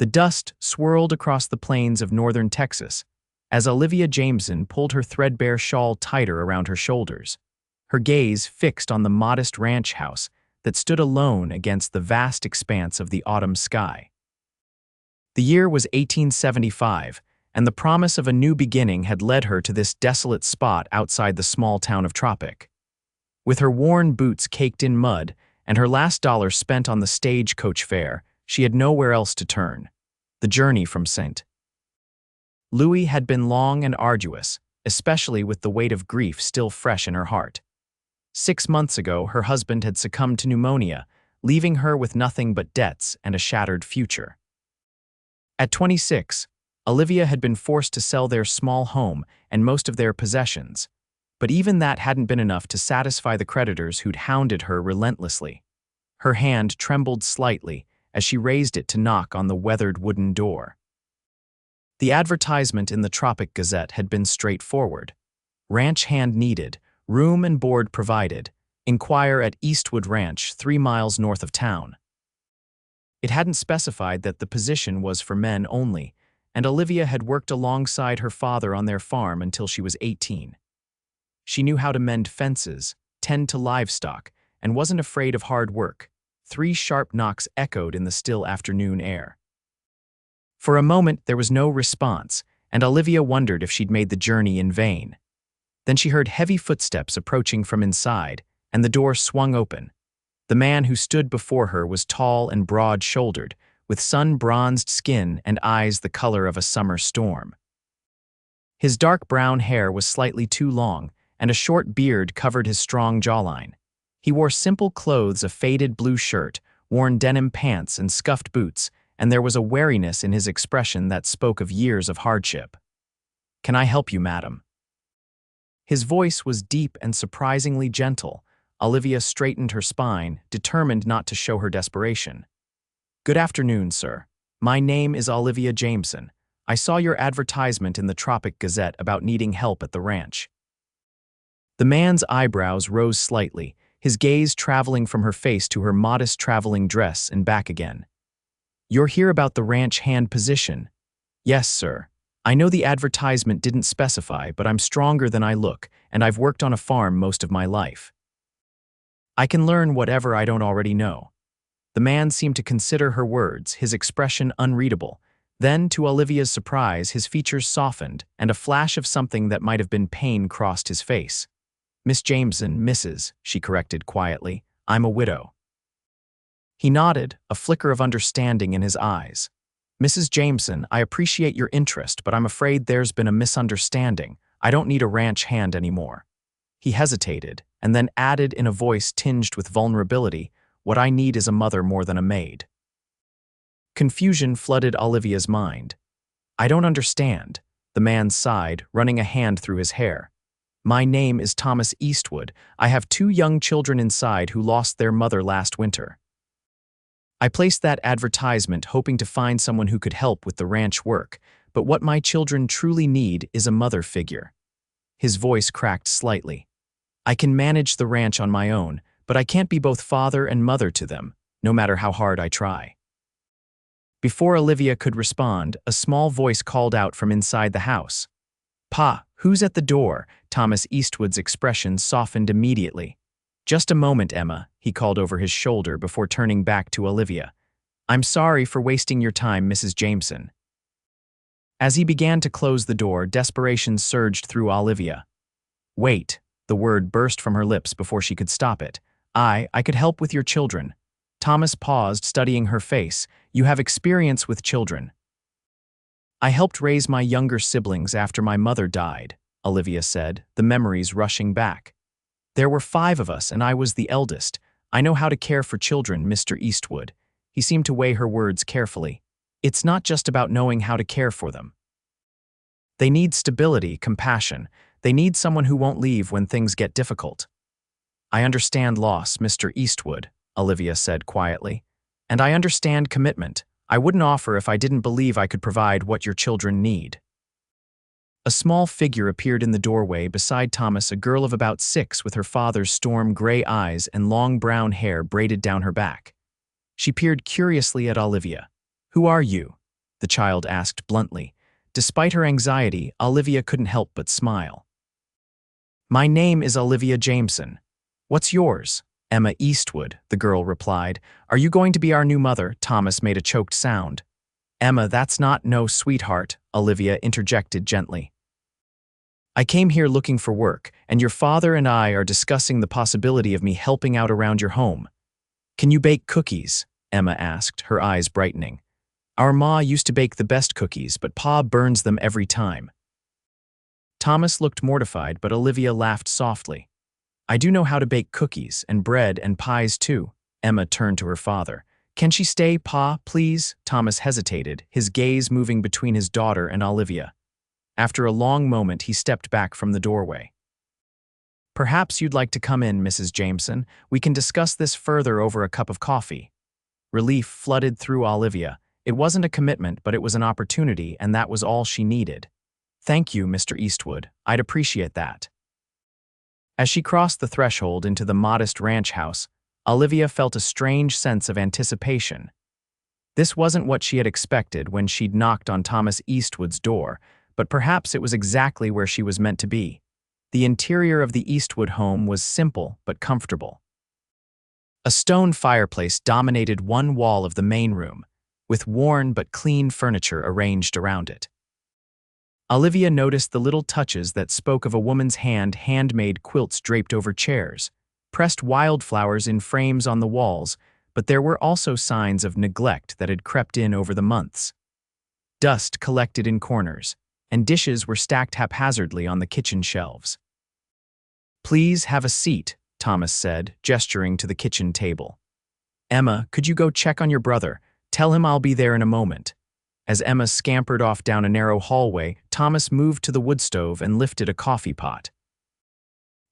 The dust swirled across the plains of northern Texas as Olivia Jameson pulled her threadbare shawl tighter around her shoulders, her gaze fixed on the modest ranch house that stood alone against the vast expanse of the autumn sky. The year was 1875, and the promise of a new beginning had led her to this desolate spot outside the small town of Tropic. With her worn boots caked in mud and her last dollar spent on the stagecoach fare, she had nowhere else to turn. The journey from St. Louis had been long and arduous, especially with the weight of grief still fresh in her heart. 6 months ago, her husband had succumbed to pneumonia, leaving her with nothing but debts and a shattered future. At 26, Olivia had been forced to sell their small home and most of their possessions, but even that hadn't been enough to satisfy the creditors who'd hounded her relentlessly. Her hand trembled slightly as she raised it to knock on the weathered wooden door. The advertisement in the Tropic Gazette had been straightforward. Ranch hand needed, room and board provided. Inquire at Eastwood Ranch, 3 miles north of town. It hadn't specified that the position was for men only, and Olivia had worked alongside her father on their farm until she was 18. She knew how to mend fences, tend to livestock, and wasn't afraid of hard work. 3 sharp knocks echoed in the still afternoon air. For a moment, there was no response, and Olivia wondered if she'd made the journey in vain. Then she heard heavy footsteps approaching from inside, and the door swung open. The man who stood before her was tall and broad-shouldered, with sun-bronzed skin and eyes the color of a summer storm. His dark brown hair was slightly too long, and a short beard covered his strong jawline. He wore simple clothes, a faded blue shirt, worn denim pants, and scuffed boots, and there was a wariness in his expression that spoke of years of hardship. "Can I help you, madam?" His voice was deep and surprisingly gentle. Olivia straightened her spine, determined not to show her desperation. "Good afternoon, sir. My name is Olivia Jameson. I saw your advertisement in the Tropic Gazette about needing help at the ranch." The man's eyebrows rose slightly, his gaze traveling from her face to her modest traveling dress and back again. "You're here about the ranch hand position?" "Yes, sir. I know the advertisement didn't specify, but I'm stronger than I look, and I've worked on a farm most of my life. I can learn whatever I don't already know." The man seemed to consider her words, his expression unreadable. Then, to Olivia's surprise, his features softened, and a flash of something that might have been pain crossed his face. "Miss Jameson, Mrs.," she corrected quietly. "I'm a widow." He nodded, a flicker of understanding in his eyes. "Mrs. Jameson, I appreciate your interest, but I'm afraid there's been a misunderstanding. I don't need a ranch hand anymore." He hesitated, and then added in a voice tinged with vulnerability, "What I need is a mother more than a maid." Confusion flooded Olivia's mind. "I don't understand," the man sighed, running a hand through his hair. "My name is Thomas Eastwood. I have 2 young children inside who lost their mother last winter. I placed that advertisement hoping to find someone who could help with the ranch work, but what my children truly need is a mother figure." His voice cracked slightly. "I can manage the ranch on my own, but I can't be both father and mother to them, no matter how hard I try." Before Olivia could respond, a small voice called out from inside the house. "Pa, who's at the door?" Thomas Eastwood's expression softened immediately. "Just a moment, Emma," he called over his shoulder before turning back to Olivia. "I'm sorry for wasting your time, Mrs. Jameson." As he began to close the door, desperation surged through Olivia. "Wait," the word burst from her lips before she could stop it. I could help with your children." Thomas paused, studying her face. "You have experience with children." "I helped raise my younger siblings after my mother died," Olivia said, the memories rushing back. "There were 5 of us, and I was the eldest. I know how to care for children, Mr. Eastwood." He seemed to weigh her words carefully. "It's not just about knowing how to care for them. They need stability, compassion. They need someone who won't leave when things get difficult." "I understand loss, Mr. Eastwood," Olivia said quietly. "And I understand commitment. I wouldn't offer if I didn't believe I could provide what your children need." A small figure appeared in the doorway beside Thomas, a girl of about 6 with her father's storm gray eyes and long brown hair braided down her back. She peered curiously at Olivia. "Who are you?" the child asked bluntly. Despite her anxiety, Olivia couldn't help but smile. My name is Olivia Jameson. What's yours? Emma Eastwood, the girl replied. Are you going to be our new mother? Thomas made a choked sound. Emma, that's not no sweetheart, Olivia interjected gently. I came here looking for work, and your father and I are discussing the possibility of me helping out around your home. Can you bake cookies? Emma asked, her eyes brightening. Our ma used to bake the best cookies, but Pa burns them every time. Thomas looked mortified, but Olivia laughed softly. I do know how to bake cookies, and bread, and pies too. Emma turned to her father. Can she stay, Pa, please? Thomas hesitated, his gaze moving between his daughter and Olivia. After a long moment, he stepped back from the doorway. Perhaps you'd like to come in, Mrs. Jameson. We can discuss this further over a cup of coffee. Relief flooded through Olivia. It wasn't a commitment, but it was an opportunity, and that was all she needed. Thank you, Mr. Eastwood. I'd appreciate that. As she crossed the threshold into the modest ranch house, Olivia felt a strange sense of anticipation. This wasn't what she had expected when she'd knocked on Thomas Eastwood's door, but perhaps it was exactly where she was meant to be. The interior of the Eastwood home was simple but comfortable. A stone fireplace dominated one wall of the main room, with worn but clean furniture arranged around it. Olivia noticed the little touches that spoke of a woman's handmade quilts draped over chairs, pressed wildflowers in frames on the walls, but there were also signs of neglect that had crept in over the months. Dust collected in corners, and dishes were stacked haphazardly on the kitchen shelves. Please have a seat, Thomas said, gesturing to the kitchen table. Emma, could you go check on your brother? Tell him I'll be there in a moment. As Emma scampered off down a narrow hallway, Thomas moved to the wood stove and lifted a coffee pot.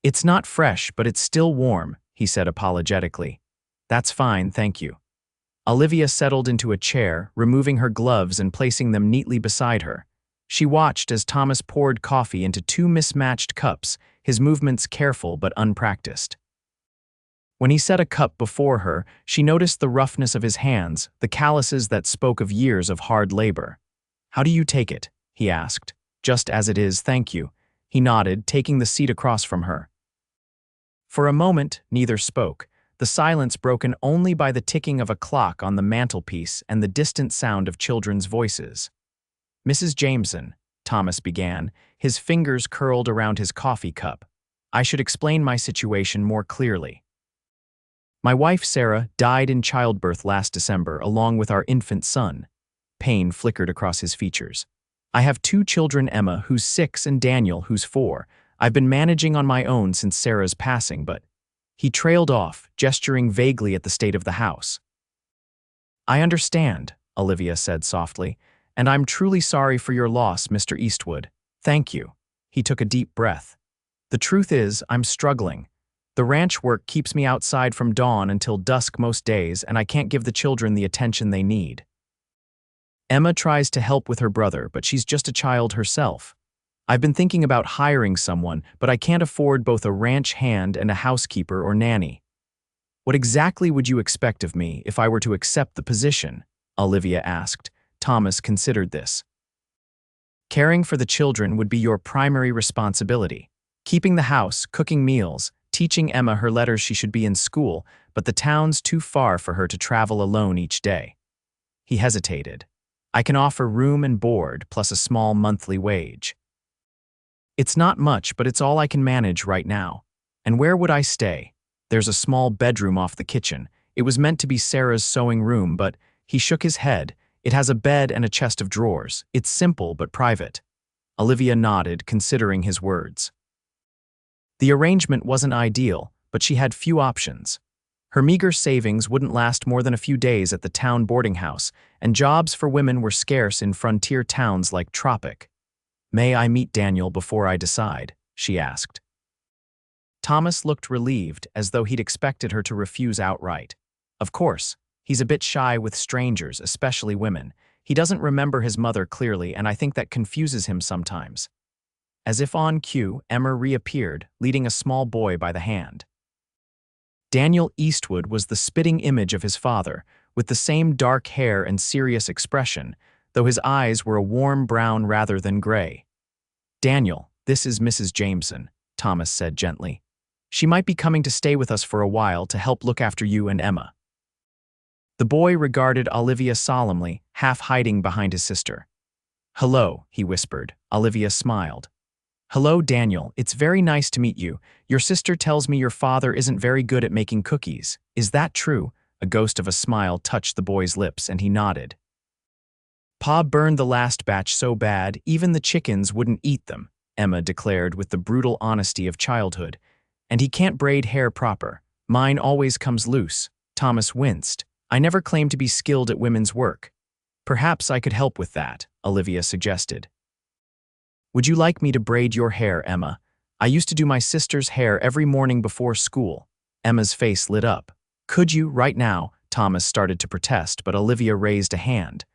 It's not fresh, but it's still warm, he said apologetically. That's fine, thank you. Olivia settled into a chair, removing her gloves and placing them neatly beside her. She watched as Thomas poured coffee into two mismatched cups, his movements careful but unpracticed. When he set a cup before her, she noticed the roughness of his hands, the calluses that spoke of years of hard labor. How do you take it? He asked. Just as it is, thank you. He nodded, taking the seat across from her. For a moment, neither spoke, the silence broken only by the ticking of a clock on the mantelpiece and the distant sound of children's voices. Mrs. Jameson, Thomas began, his fingers curled around his coffee cup. I should explain my situation more clearly. My wife, Sarah, died in childbirth last December along with our infant son. Pain flickered across his features. I have two children, Emma, who's 6, and Daniel, who's 4. I've been managing on my own since Sarah's passing, but... He trailed off, gesturing vaguely at the state of the house. I understand, Olivia said softly, and I'm truly sorry for your loss, Mr. Eastwood. Thank you. He took a deep breath. The truth is, I'm struggling. The ranch work keeps me outside from dawn until dusk most days, and I can't give the children the attention they need. Emma tries to help with her brother, but she's just a child herself. I've been thinking about hiring someone, but I can't afford both a ranch hand and a housekeeper or nanny. What exactly would you expect of me if I were to accept the position? Olivia asked. Thomas considered this. Caring for the children would be your primary responsibility. Keeping the house, cooking meals, teaching Emma her letters she should be in school, but the town's too far for her to travel alone each day. He hesitated. I can offer room and board plus a small monthly wage. It's not much, but it's all I can manage right now. And where would I stay? There's a small bedroom off the kitchen. It was meant to be Sarah's sewing room, but he shook his head. It has a bed and a chest of drawers. It's simple but private. Olivia nodded, considering his words. The arrangement wasn't ideal, but she had few options. Her meager savings wouldn't last more than a few days at the town boarding house, and jobs for women were scarce in frontier towns like Tropic. May I meet Daniel before I decide? She asked. Thomas looked relieved, as though he'd expected her to refuse outright. Of course, he's a bit shy with strangers, especially women. He doesn't remember his mother clearly, and I think that confuses him sometimes. As if on cue, Emma reappeared, leading a small boy by the hand. Daniel Eastwood was the spitting image of his father, with the same dark hair and serious expression, though his eyes were a warm brown rather than gray. "Daniel, this is Mrs. Jameson," Thomas said gently. "She might be coming to stay with us for a while to help look after you and Emma." The boy regarded Olivia solemnly, half hiding behind his sister. "Hello," he whispered. Olivia smiled. "Hello, Daniel. It's very nice to meet you. Your sister tells me your father isn't very good at making cookies. Is that true?" A ghost of a smile touched the boy's lips, and he nodded. "Pa burned the last batch so bad, even the chickens wouldn't eat them," Emma declared with the brutal honesty of childhood. "And he can't braid hair proper. Mine always comes loose." Thomas winced. "I never claimed to be skilled at women's work." "Perhaps I could help with that," Olivia suggested. "Would you like me to braid your hair, Emma? I used to do my sister's hair every morning before school." Emma's face lit up. "Could you, right now?" Thomas started to protest, but Olivia raised a hand.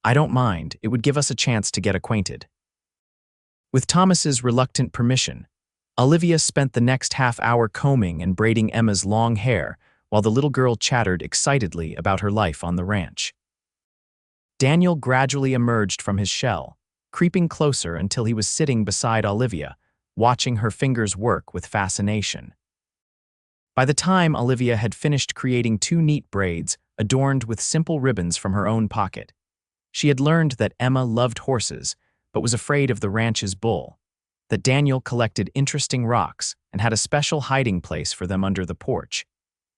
"I don't mind. It would give us a chance to get acquainted." With Thomas's reluctant permission, Olivia spent the next half-hour combing and braiding Emma's long hair, while the little girl chattered excitedly about her life on the ranch. Daniel gradually emerged from his shell, creeping closer until he was sitting beside Olivia, watching her fingers work with fascination. By the time Olivia had finished creating 2 neat braids adorned with simple ribbons from her own pocket, she had learned that Emma loved horses but was afraid of the ranch's bull, that Daniel collected interesting rocks and had a special hiding place for them under the porch,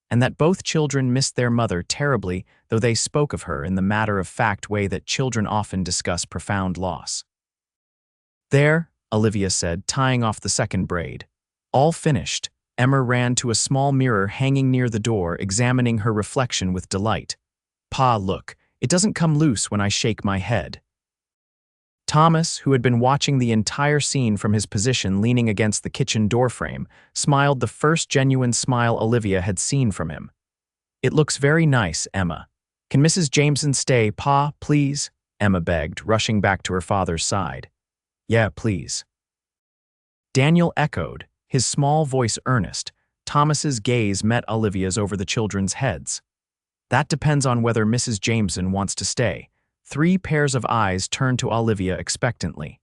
and that both children missed their mother terribly, though they spoke of her in the matter-of-fact way that children often discuss profound loss. "There," Olivia said, tying off the second braid. "All finished." Emma ran to a small mirror hanging near the door, examining her reflection with delight. "Pa, look, it doesn't come loose when I shake my head." Thomas, who had been watching the entire scene from his position leaning against the kitchen doorframe, smiled the first genuine smile Olivia had seen from him. "It looks very nice, Emma. Can Mrs. Jameson stay, Pa, please?" Emma begged, rushing back to her father's side. "Yeah, please." Daniel echoed, his small voice earnest. Thomas's gaze met Olivia's over the children's heads. "That depends on whether Mrs. Jameson wants to stay." 3 pairs of eyes turned to Olivia expectantly.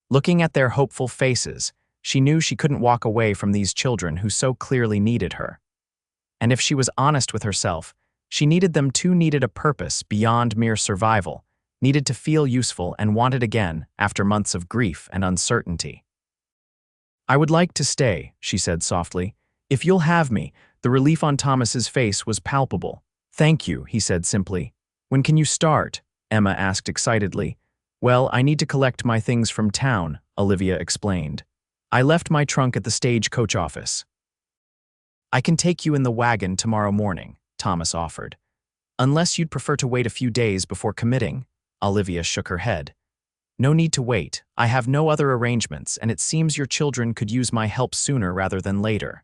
Looking at their hopeful faces, she knew she couldn't walk away from these children who so clearly needed her. And if she was honest with herself, she needed them too, needed a purpose beyond mere survival, needed to feel useful and wanted again after months of grief and uncertainty. "I would like to stay," she said softly. "If you'll have me." The relief on Thomas's face was palpable. "Thank you," he said simply. "When can you start?" Emma asked excitedly. "Well, I need to collect my things from town," Olivia explained. "I left my trunk at the stagecoach office." "I can take you in the wagon tomorrow morning," Thomas offered. "Unless you'd prefer to wait a few days before committing?" Olivia shook her head. "No need to wait. I have no other arrangements, and it seems your children could use my help sooner rather than later."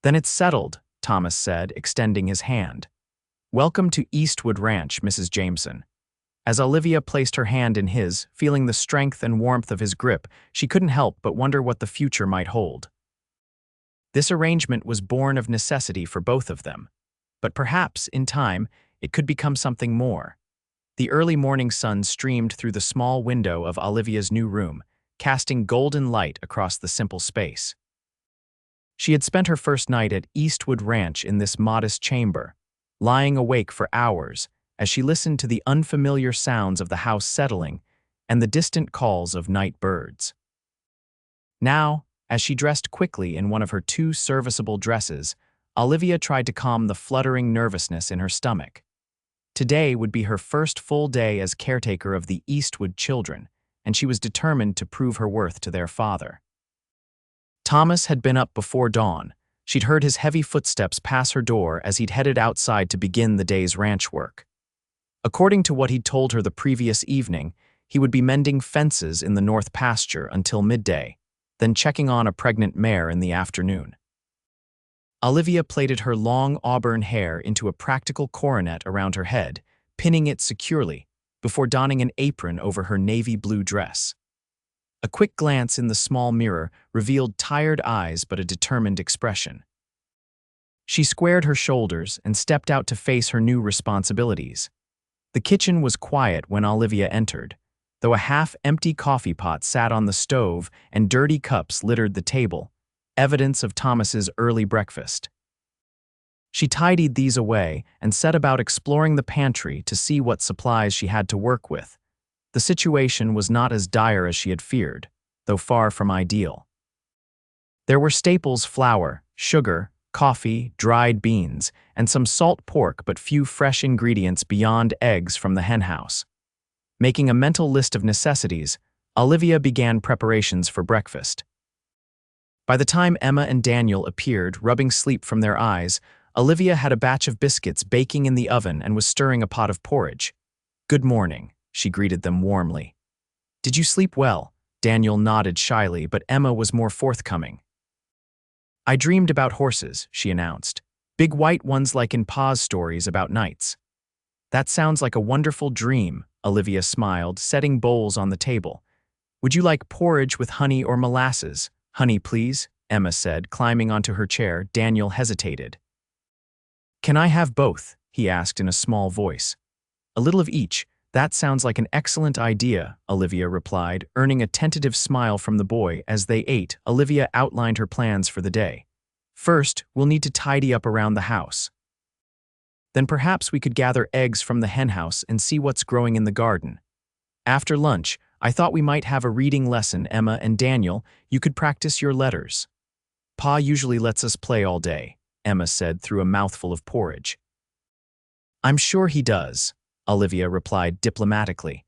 "Then it's settled," Thomas said, extending his hand. "Welcome to Eastwood Ranch, Mrs. Jameson." As Olivia placed her hand in his, feeling the strength and warmth of his grip, she couldn't help but wonder what the future might hold. This arrangement was born of necessity for both of them, but perhaps, in time, it could become something more. The early morning sun streamed through the small window of Olivia's new room, casting golden light across the simple space. She had spent her first night at Eastwood Ranch in this modest chamber, lying awake for hours as she listened to the unfamiliar sounds of the house settling and the distant calls of night birds. Now, as she dressed quickly in one of her 2 serviceable dresses, Olivia tried to calm the fluttering nervousness in her stomach. Today would be her first full day as caretaker of the Eastwood children, and she was determined to prove her worth to their father. Thomas had been up before dawn. She'd heard his heavy footsteps pass her door as he'd headed outside to begin the day's ranch work. According to what he'd told her the previous evening, he would be mending fences in the north pasture until midday, then checking on a pregnant mare in the afternoon. Olivia plaited her long auburn hair into a practical coronet around her head, pinning it securely, before donning an apron over her navy blue dress. A quick glance in the small mirror revealed tired eyes but a determined expression. She squared her shoulders and stepped out to face her new responsibilities. The kitchen was quiet when Olivia entered, though a half-empty coffee pot sat on the stove and dirty cups littered the table, evidence of Thomas's early breakfast. She tidied these away and set about exploring the pantry to see what supplies she had to work with. The situation was not as dire as she had feared, though far from ideal. There were staples: flour, sugar, coffee, dried beans, and some salt pork, but few fresh ingredients beyond eggs from the henhouse. Making a mental list of necessities, Olivia began preparations for breakfast. By the time Emma and Daniel appeared, rubbing sleep from their eyes, Olivia had a batch of biscuits baking in the oven and was stirring a pot of porridge. "Good morning," she greeted them warmly. "Did you sleep well?" Daniel nodded shyly, but Emma was more forthcoming. "I dreamed about horses," she announced. "Big white ones like in Pa's stories about knights." "That sounds like a wonderful dream," Olivia smiled, setting bowls on the table. "Would you like porridge with honey or molasses?" "Honey, please," Emma said, climbing onto her chair. Daniel hesitated. "Can I have both?" he asked in a small voice. "A little of each. That sounds like an excellent idea," Olivia replied, earning a tentative smile from the boy. As they ate, Olivia outlined her plans for the day. "First, we'll need to tidy up around the house. Then perhaps we could gather eggs from the henhouse and see what's growing in the garden. After lunch, I thought we might have a reading lesson. Emma and Daniel, you could practice your letters." "Pa usually lets us play all day," Emma said through a mouthful of porridge. "I'm sure he does," Olivia replied diplomatically.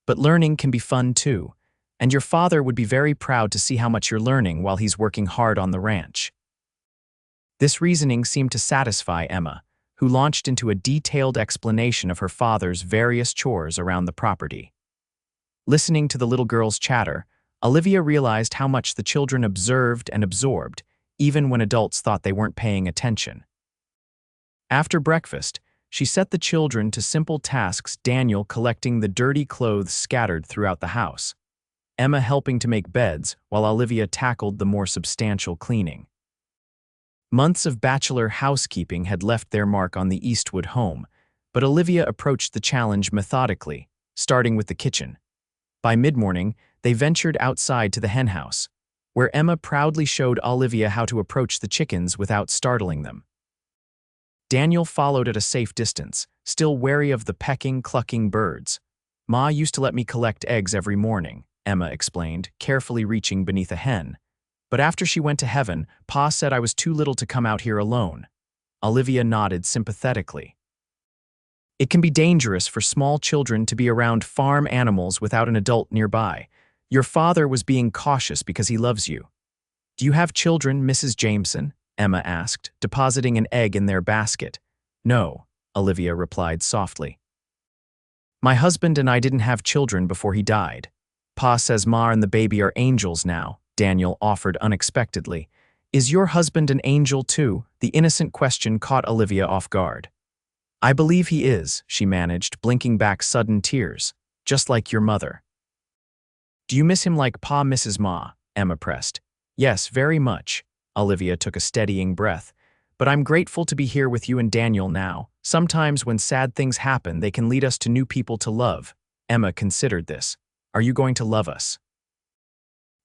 "But learning can be fun too, and your father would be very proud to see how much you're learning while he's working hard on the ranch." This reasoning seemed to satisfy Emma, who launched into a detailed explanation of her father's various chores around the property. Listening to the little girl's chatter, Olivia realized how much the children observed and absorbed, even when adults thought they weren't paying attention. After breakfast, she set the children to simple tasks, Daniel collecting the dirty clothes scattered throughout the house, Emma helping to make beds, while Olivia tackled the more substantial cleaning. Months of bachelor housekeeping had left their mark on the Eastwood home, but Olivia approached the challenge methodically, starting with the kitchen. By mid-morning, they ventured outside to the henhouse, where Emma proudly showed Olivia how to approach the chickens without startling them. Daniel followed at a safe distance, still wary of the pecking, clucking birds. "Ma used to let me collect eggs every morning," Emma explained, carefully reaching beneath a hen. "But after she went to heaven, Pa said I was too little to come out here alone." Olivia nodded sympathetically. "It can be dangerous for small children to be around farm animals without an adult nearby. Your father was being cautious because he loves you." "Do you have children, Mrs. Jameson?" Emma asked, depositing an egg in their basket. "No," Olivia replied softly. "My husband and I didn't have children before he died. Pa says Ma and the baby are angels now," Daniel offered unexpectedly. "Is your husband an angel too?" The innocent question caught Olivia off guard. "I believe he is," she managed, blinking back sudden tears. "Just like your mother." "Do you miss him like Pa misses Ma?" Emma pressed. "Yes, very much." Olivia took a steadying breath. "But I'm grateful to be here with you and Daniel now. Sometimes when sad things happen, they can lead us to new people to love." Emma considered this. "Are you going to love us?"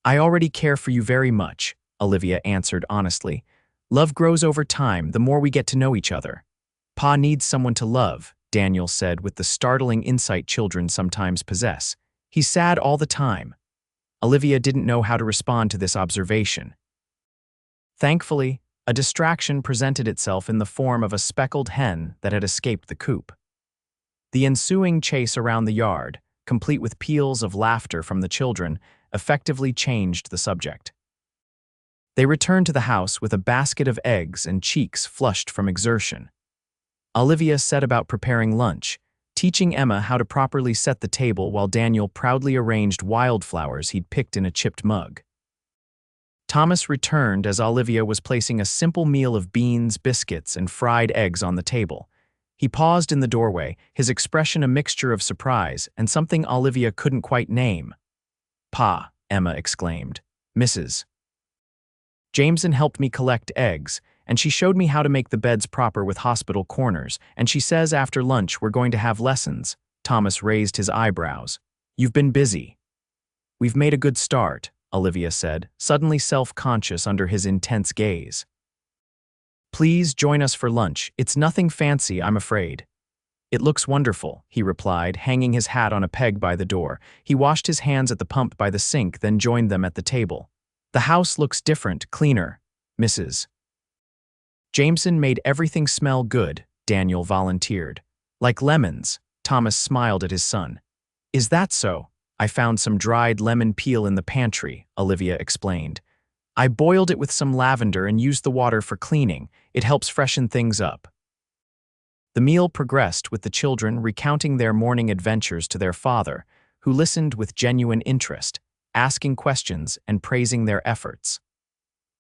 "I already care for you very much," Olivia answered honestly. "Love grows over time the more we get to know each other." "Pa needs someone to love," Daniel said with the startling insight children sometimes possess. "He's sad all the time." Olivia didn't know how to respond to this observation. Thankfully, a distraction presented itself in the form of a speckled hen that had escaped the coop. The ensuing chase around the yard, complete with peals of laughter from the children, effectively changed the subject. They returned to the house with a basket of eggs and cheeks flushed from exertion. Olivia set about preparing lunch, teaching Emma how to properly set the table while Daniel proudly arranged wildflowers he'd picked in a chipped mug. Thomas returned as Olivia was placing a simple meal of beans, biscuits, and fried eggs on the table. He paused in the doorway, his expression a mixture of surprise and something Olivia couldn't quite name. "Pa," Emma exclaimed. "Mrs. Jameson helped me collect eggs, and she showed me how to make the beds proper with hospital corners, and she says after lunch we're going to have lessons." Thomas raised his eyebrows. "You've been busy." "We've made a good start," Olivia said, suddenly self-conscious under his intense gaze. "Please join us for lunch. It's nothing fancy, I'm afraid." "It looks wonderful," he replied, hanging his hat on a peg by the door. He washed his hands at the pump by the sink, then joined them at the table. "The house looks different, cleaner, Mrs. Jameson made everything smell good," Daniel volunteered. "Like lemons," Thomas smiled at his son. "Is that so? I found some dried lemon peel in the pantry," Olivia explained. "I boiled it with some lavender and used the water for cleaning. It helps freshen things up." The meal progressed with the children recounting their morning adventures to their father, who listened with genuine interest, asking questions and praising their efforts.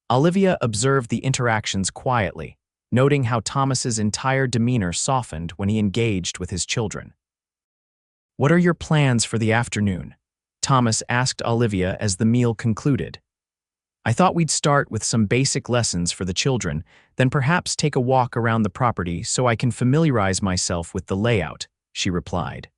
Olivia observed the interactions quietly, noting how Thomas's entire demeanor softened when he engaged with his children. "What are your plans for the afternoon?" Thomas asked Olivia as the meal concluded. "I thought we'd start with some basic lessons for the children, then perhaps take a walk around the property so I can familiarize myself with the layout," she replied.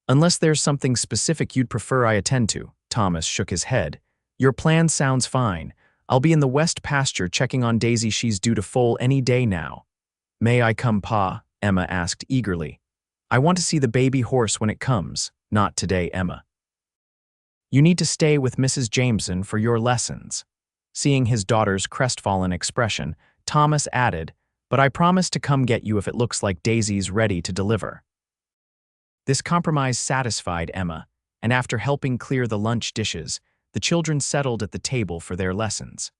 "Unless there's something specific you'd prefer I attend to," Thomas shook his head. "Your plan sounds fine. I'll be in the west pasture checking on Daisy. She's due to foal any day now." "May I come, Pa?" Emma asked eagerly. "I want to see the baby horse when it comes." "Not today, Emma. You need to stay with Mrs. Jameson for your lessons." Seeing his daughter's crestfallen expression, Thomas added, "But I promise to come get you if it looks like Daisy's ready to deliver." This compromise satisfied Emma, and after helping clear the lunch dishes, the children settled at the table for their lessons.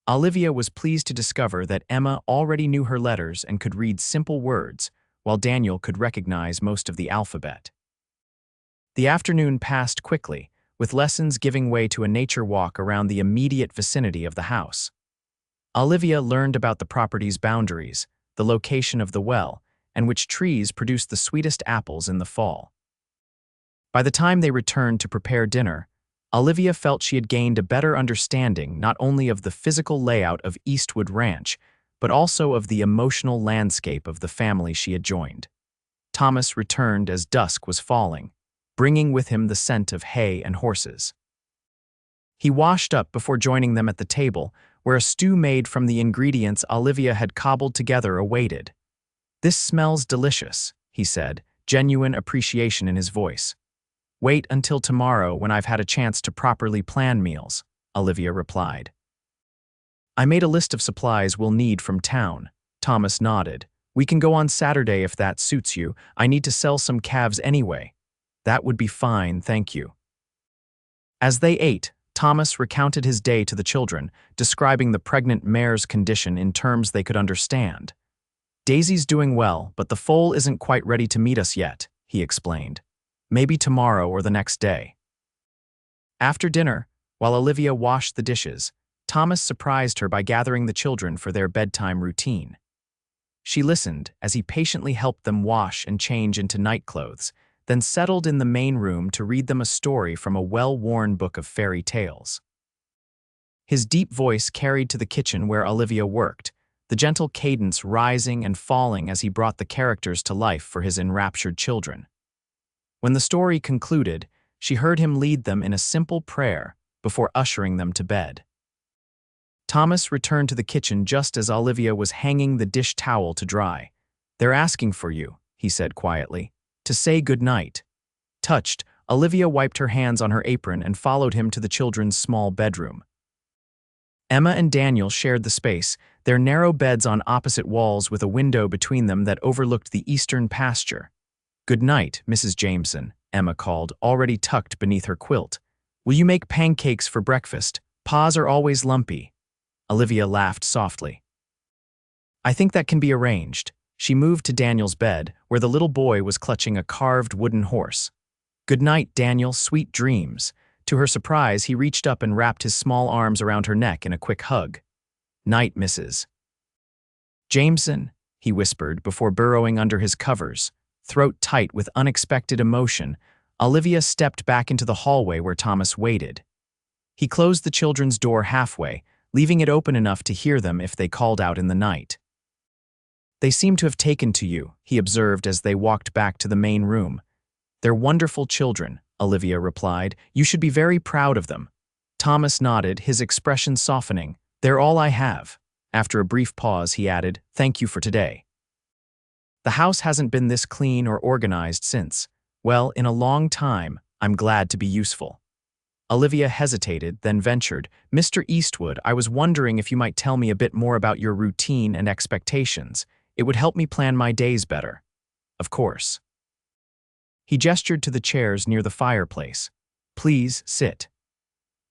Olivia was pleased to discover that Emma already knew her letters and could read simple words, while Daniel could recognize most of the alphabet. The afternoon passed quickly, with lessons giving way to a nature walk around the immediate vicinity of the house. Olivia learned about the property's boundaries, the location of the well, and which trees produce the sweetest apples in the fall. By the time they returned to prepare dinner, Olivia felt she had gained a better understanding not only of the physical layout of Eastwood Ranch, but also of the emotional landscape of the family she had joined. Thomas returned as dusk was falling, bringing with him the scent of hay and horses. He washed up before joining them at the table, where a stew made from the ingredients Olivia had cobbled together awaited. "This smells delicious," he said, genuine appreciation in his voice. "Wait until tomorrow when I've had a chance to properly plan meals," Olivia replied. "I made a list of supplies we'll need from town." Thomas nodded. "We can go on Saturday if that suits you. I need to sell some calves anyway." "That would be fine, thank you." As they ate, Thomas recounted his day to the children, describing the pregnant mare's condition in terms they could understand. "Daisy's doing well, but the foal isn't quite ready to meet us yet," he explained. "Maybe tomorrow or the next day." After dinner, while Olivia washed the dishes, Thomas surprised her by gathering the children for their bedtime routine. She listened as he patiently helped them wash and change into nightclothes, then settled in the main room to read them a story from a well-worn book of fairy tales. His deep voice carried to the kitchen where Olivia worked, the gentle cadence rising and falling as he brought the characters to life for his enraptured children. When the story concluded, she heard him lead them in a simple prayer before ushering them to bed. Thomas returned to the kitchen just as Olivia was hanging the dish towel to dry. "They're asking for you," he said quietly, "to say good night." Touched, Olivia wiped her hands on her apron and followed him to the children's small bedroom. Emma and Daniel shared the space, their narrow beds on opposite walls with a window between them that overlooked the eastern pasture. "Good night, Mrs. Jameson," Emma called, already tucked beneath her quilt. "Will you make pancakes for breakfast? Paws are always lumpy." Olivia laughed softly. "I think that can be arranged." She moved to Daniel's bed, where the little boy was clutching a carved wooden horse. "Good night, Daniel, sweet dreams." To her surprise, he reached up and wrapped his small arms around her neck in a quick hug. "Night, Mrs. Jameson," he whispered before burrowing under his covers. Throat tight with unexpected emotion, Olivia stepped back into the hallway where Thomas waited. He closed the children's door halfway, leaving it open enough to hear them if they called out in the night. They seem to have taken to you, he observed as they walked back to the main room. They're wonderful children, Olivia replied. You should be very proud of them. Thomas nodded, his expression softening. They're all I have. After a brief pause, he added, thank you for today. The house hasn't been this clean or organized since. Well, in a long time. I'm glad to be useful. Olivia hesitated, then ventured, Mr. Eastwood, I was wondering if you might tell me a bit more about your routine and expectations. It would help me plan my days better. Of course. He gestured to the chairs near the fireplace. Please, sit.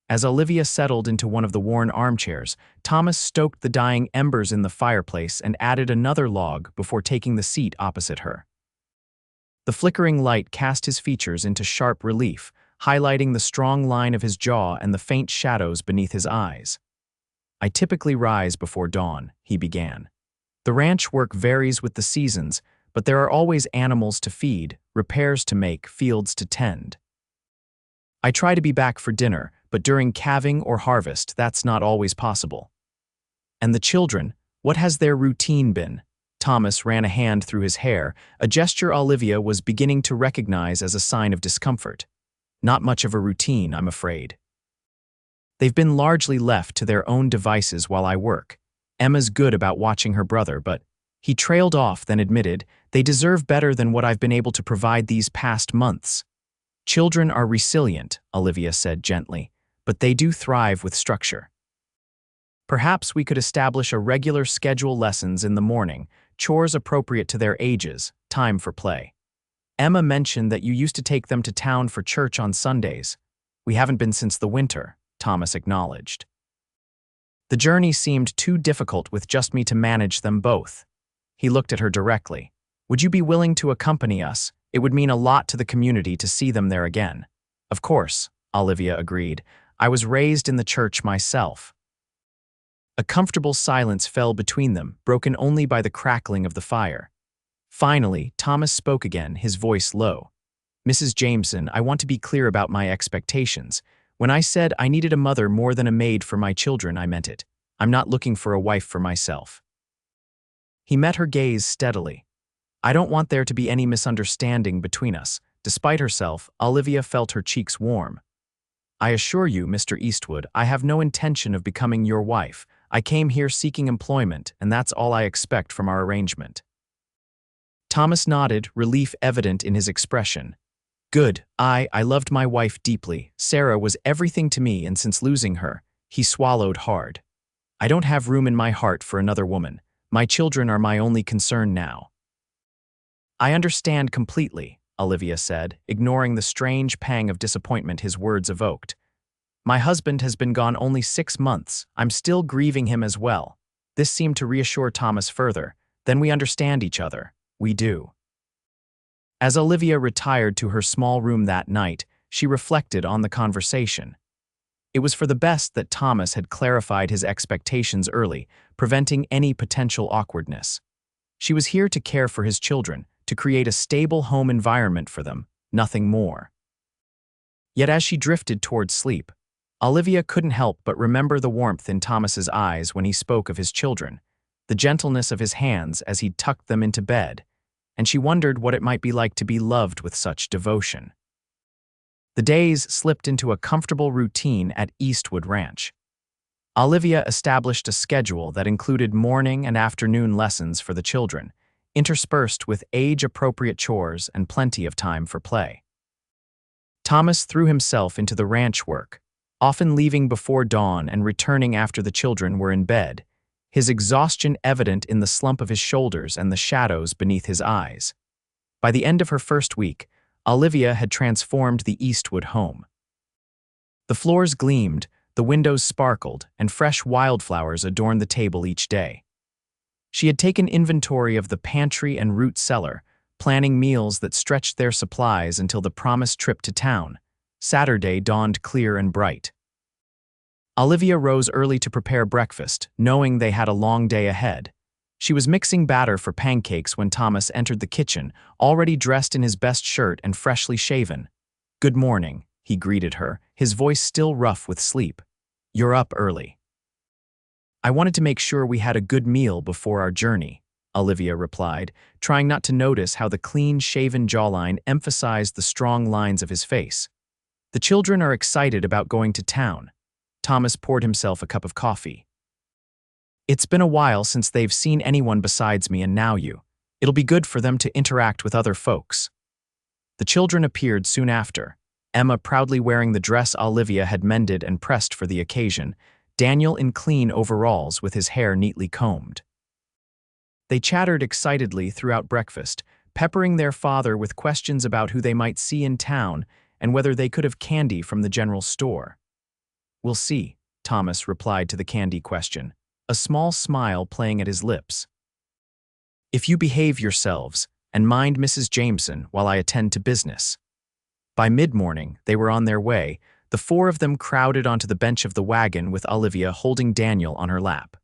As Olivia settled into one of the worn armchairs, Thomas stoked the dying embers in the fireplace and added another log before taking the seat opposite her. The flickering light cast his features into sharp relief, highlighting the strong line of his jaw and the faint shadows beneath his eyes. I typically rise before dawn, he began. The ranch work varies with the seasons, but there are always animals to feed, repairs to make, fields to tend. I try to be back for dinner, but during calving or harvest, that's not always possible. And the children, what has their routine been? Thomas ran a hand through his hair, a gesture Olivia was beginning to recognize as a sign of discomfort. Not much of a routine, I'm afraid. They've been largely left to their own devices while I work. Emma's good about watching her brother, but he trailed off, then admitted, they deserve better than what I've been able to provide these past months. Children are resilient, Olivia said gently, but they do thrive with structure. Perhaps we could establish a regular schedule lessons in the morning, chores appropriate to their ages, time for play. Emma mentioned that you used to take them to town for church on Sundays. We haven't been since the winter, Thomas acknowledged. The journey seemed too difficult with just me to manage them both. He looked at her directly. Would you be willing to accompany us? It would mean a lot to the community to see them there again. Of course, Olivia agreed. I was raised in the church myself. A comfortable silence fell between them, broken only by the crackling of the fire. Finally, Thomas spoke again, his voice low. Mrs. Jameson, I want to be clear about my expectations. When I said I needed a mother more than a maid for my children, I meant it. I'm not looking for a wife for myself. He met her gaze steadily. I don't want there to be any misunderstanding between us. Despite herself, Olivia felt her cheeks warm. I assure you, Mr. Eastwood, I have no intention of becoming your wife. I came here seeking employment, and that's all I expect from our arrangement. Thomas nodded, relief evident in his expression. Good, I loved my wife deeply. Sarah was everything to me, and since losing her, he swallowed hard. I don't have room in my heart for another woman. My children are my only concern now. I understand completely, Olivia said, ignoring the strange pang of disappointment his words evoked. My husband has been gone only 6 months. I'm still grieving him as well. This seemed to reassure Thomas further. Then we understand each other. We do. As Olivia retired to her small room that night, she reflected on the conversation. It was for the best that Thomas had clarified his expectations early, preventing any potential awkwardness. She was here to care for his children, to create a stable home environment for them, nothing more. Yet as she drifted toward sleep, Olivia couldn't help but remember the warmth in Thomas's eyes when he spoke of his children, the gentleness of his hands as he tucked them into bed, and she wondered what it might be like to be loved with such devotion. The days slipped into a comfortable routine at Eastwood Ranch. Olivia established a schedule that included morning and afternoon lessons for the children, interspersed with age-appropriate chores and plenty of time for play. Thomas threw himself into the ranch work, often leaving before dawn and returning after the children were in bed, his exhaustion evident in the slump of his shoulders and the shadows beneath his eyes. By the end of her first week, Olivia had transformed the Eastwood home. The floors gleamed, the windows sparkled, and fresh wildflowers adorned the table each day. She had taken inventory of the pantry and root cellar, planning meals that stretched their supplies until the promised trip to town. Saturday dawned clear and bright. Olivia rose early to prepare breakfast, knowing they had a long day ahead. She was mixing batter for pancakes when Thomas entered the kitchen, already dressed in his best shirt and freshly shaven. Good morning, he greeted her, his voice still rough with sleep. You're up early. I wanted to make sure we had a good meal before our journey. Olivia replied, trying not to notice how the clean-shaven jawline emphasized the strong lines of his face. The children are excited about going to town. Thomas poured himself a cup of coffee. It's been a while since they've seen anyone besides me and now you. It'll be good for them to interact with other folks. The children appeared soon after, Emma proudly wearing the dress Olivia had mended and pressed for the occasion, Daniel in clean overalls with his hair neatly combed. They chattered excitedly throughout breakfast, peppering their father with questions about who they might see in town and whether they could have candy from the general store. "We'll see," Thomas replied to the candy question, a small smile playing at his lips. "If you behave yourselves, and mind Mrs. Jameson while I attend to business." By mid-morning, they were on their way, the four of them crowded onto the bench of the wagon with Olivia holding Daniel on her lap.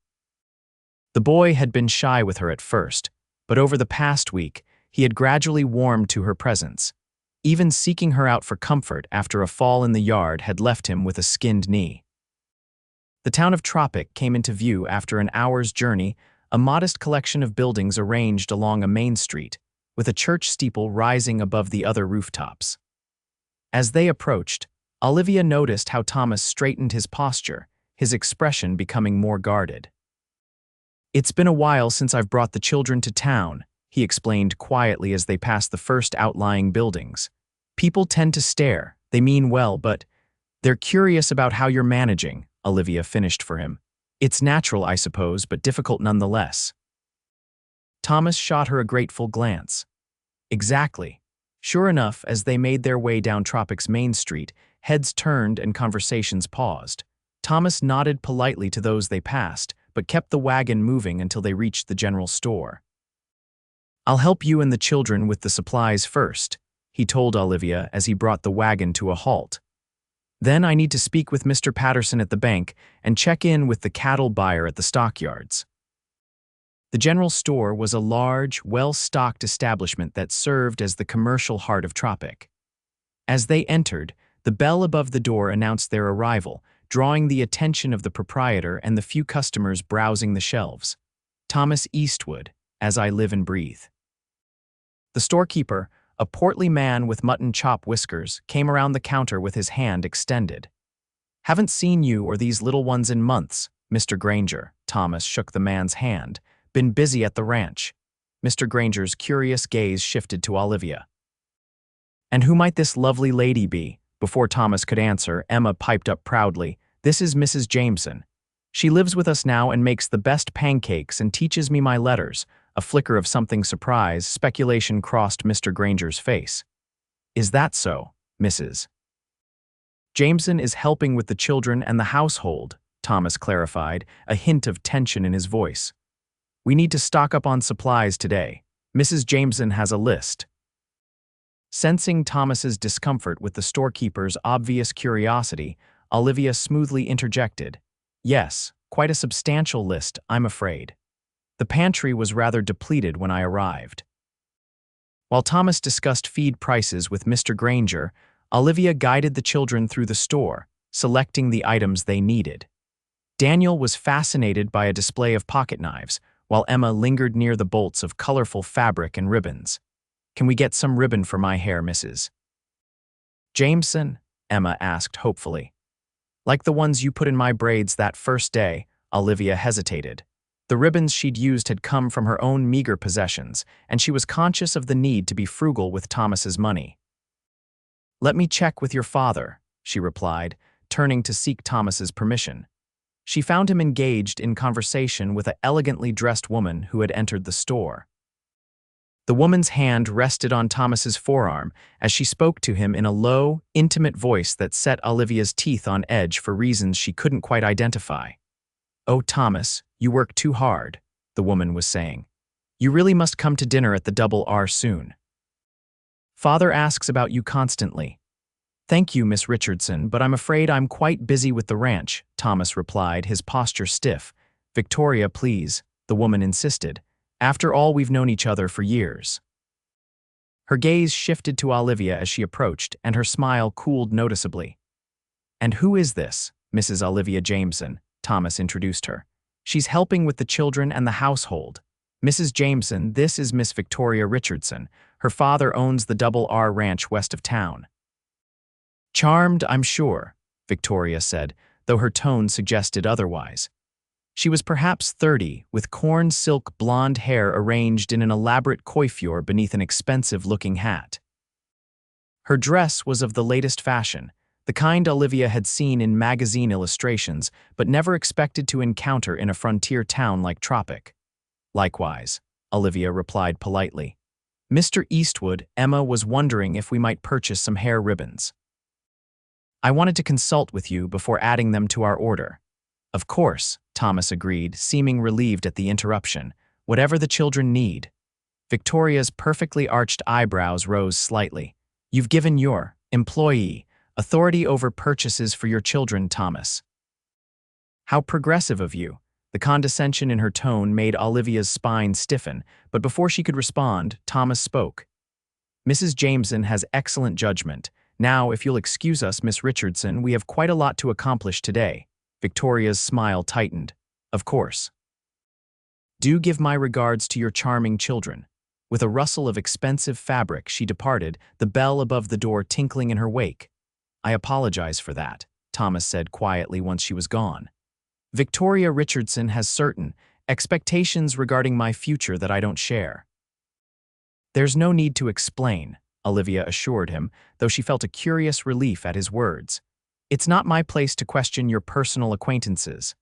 The boy had been shy with her at first, but over the past week, he had gradually warmed to her presence. Even seeking her out for comfort after a fall in the yard had left him with a skinned knee. The town of Tropic came into view after an hour's journey, a modest collection of buildings arranged along a main street, with a church steeple rising above the other rooftops. As they approached, Olivia noticed how Thomas straightened his posture, his expression becoming more guarded. "It's been a while since I've brought the children to town," he explained quietly as they passed the first outlying buildings. "People tend to stare, they mean well, but they're curious about how you're managing," Olivia finished for him. "It's natural, I suppose, but difficult nonetheless." Thomas shot her a grateful glance. Exactly. Sure enough, as they made their way down Tropic's main street, heads turned and conversations paused. Thomas nodded politely to those they passed, but kept the wagon moving until they reached the general store. "I'll help you and the children with the supplies first," he told Olivia as he brought the wagon to a halt. "Then I need to speak with Mr. Patterson at the bank and check in with the cattle buyer at the stockyards." The general store was a large, well-stocked establishment that served as the commercial heart of Tropic. As they entered, the bell above the door announced their arrival, drawing the attention of the proprietor and the few customers browsing the shelves. "Thomas Eastwood, as I live and breathe." The storekeeper, a portly man with mutton chop whiskers, came around the counter with his hand extended. "Haven't seen you or these little ones in months, Mr. Granger." Thomas shook the man's hand. "Been busy at the ranch." Mr. Granger's curious gaze shifted to Olivia. "And who might this lovely lady be?" Before Thomas could answer, Emma piped up proudly, "This is Mrs. Jameson. She lives with us now and makes the best pancakes and teaches me my letters." A flicker of something surprise, speculation crossed Mr. Granger's face. "Is that so, Mrs. Jameson is helping with the children and the household," Thomas clarified, a hint of tension in his voice. "We need to stock up on supplies today. Mrs. Jameson has a list." Sensing Thomas's discomfort with the storekeeper's obvious curiosity, Olivia smoothly interjected, "Yes, quite a substantial list, I'm afraid. The pantry was rather depleted when I arrived." While Thomas discussed feed prices with Mr. Granger, Olivia guided the children through the store, selecting the items they needed. Daniel was fascinated by a display of pocket knives, while Emma lingered near the bolts of colorful fabric and ribbons. "Can we get some ribbon for my hair, Mrs. Jameson?" Emma asked hopefully. "Like the ones you put in my braids that first day," Olivia hesitated. The ribbons she'd used had come from her own meager possessions, and she was conscious of the need to be frugal with Thomas's money. "Let me check with your father," she replied, turning to seek Thomas's permission. She found him engaged in conversation with an elegantly dressed woman who had entered the store. The woman's hand rested on Thomas's forearm as she spoke to him in a low, intimate voice that set Olivia's teeth on edge for reasons she couldn't quite identify. "Oh, Thomas, you work too hard," the woman was saying. "You really must come to dinner at the Double R soon. Father asks about you constantly." "Thank you, Miss Richardson, but I'm afraid I'm quite busy with the ranch," Thomas replied, his posture stiff. "Victoria, please," the woman insisted. "After all, we've known each other for years." Her gaze shifted to Olivia as she approached, and her smile cooled noticeably. "And who is this, Mrs. Olivia Jameson?" Thomas introduced her. "She's helping with the children and the household." Mrs. Jameson, this is Miss Victoria Richardson. Her father owns the Double R Ranch west of town. Charmed, I'm sure, Victoria said, though her tone suggested otherwise. She was perhaps 30, with corn silk blonde hair arranged in an elaborate coiffure beneath an expensive-looking hat. Her dress was of the latest fashion, the kind Olivia had seen in magazine illustrations but never expected to encounter in a frontier town like Tropic. Likewise, Olivia replied politely. Mr. Eastwood, Emma was wondering if we might purchase some hair ribbons. I wanted to consult with you before adding them to our order. Of course, Thomas agreed, seeming relieved at the interruption. Whatever the children need. Victoria's perfectly arched eyebrows rose slightly. You've given your employee authority over purchases for your children, Thomas. How progressive of you. The condescension in her tone made Olivia's spine stiffen, but before she could respond, Thomas spoke. Mrs. Jameson has excellent judgment. Now, if you'll excuse us, Miss Richardson, we have quite a lot to accomplish today. Victoria's smile tightened. Of course. Do give my regards to your charming children. With a rustle of expensive fabric, she departed, the bell above the door tinkling in her wake. I apologize for that, Thomas said quietly once she was gone. Victoria Richardson has certain expectations regarding my future that I don't share. There's no need to explain, Olivia assured him, though she felt a curious relief at his words. It's not my place to question your personal acquaintances.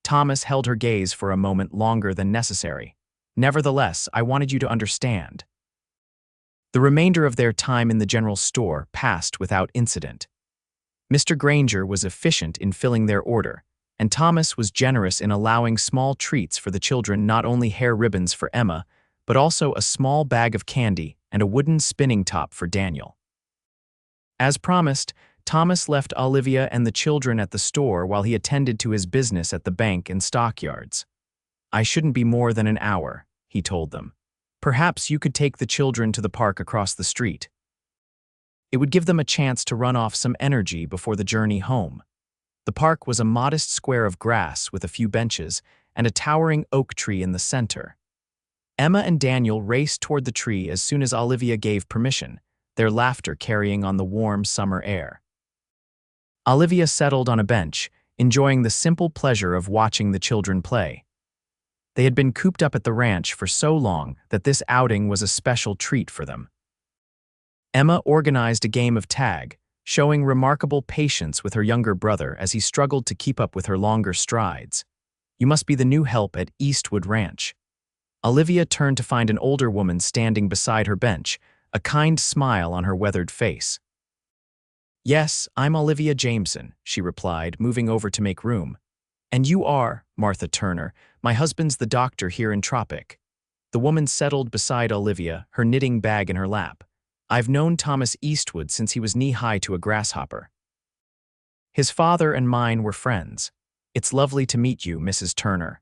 Thomas held her gaze for a moment longer than necessary. Nevertheless, I wanted you to understand. The remainder of their time in the general store passed without incident. Mr. Granger was efficient in filling their order, and Thomas was generous in allowing small treats for the children, not only hair ribbons for Emma, but also a small bag of candy and a wooden spinning top for Daniel. As promised, Thomas left Olivia and the children at the store while he attended to his business at the bank and stockyards. I shouldn't be more than an hour, he told them. Perhaps you could take the children to the park across the street. It would give them a chance to run off some energy before the journey home. The park was a modest square of grass with a few benches and a towering oak tree in the center. Emma and Daniel raced toward the tree as soon as Olivia gave permission, their laughter carrying on the warm summer air. Olivia settled on a bench, enjoying the simple pleasure of watching the children play. They had been cooped up at the ranch for so long that this outing was a special treat for them. Emma organized a game of tag, showing remarkable patience with her younger brother as he struggled to keep up with her longer strides. You must be the new help at Eastwood Ranch. Olivia turned to find an older woman standing beside her bench, a kind smile on her weathered face. Yes, I'm Olivia Jameson, she replied, moving over to make room. And you are, Martha Turner. My husband's the doctor here in Tropic. The woman settled beside Olivia, her knitting bag in her lap. I've known Thomas Eastwood since he was knee-high to a grasshopper. His father and mine were friends. It's lovely to meet you, Mrs. Turner.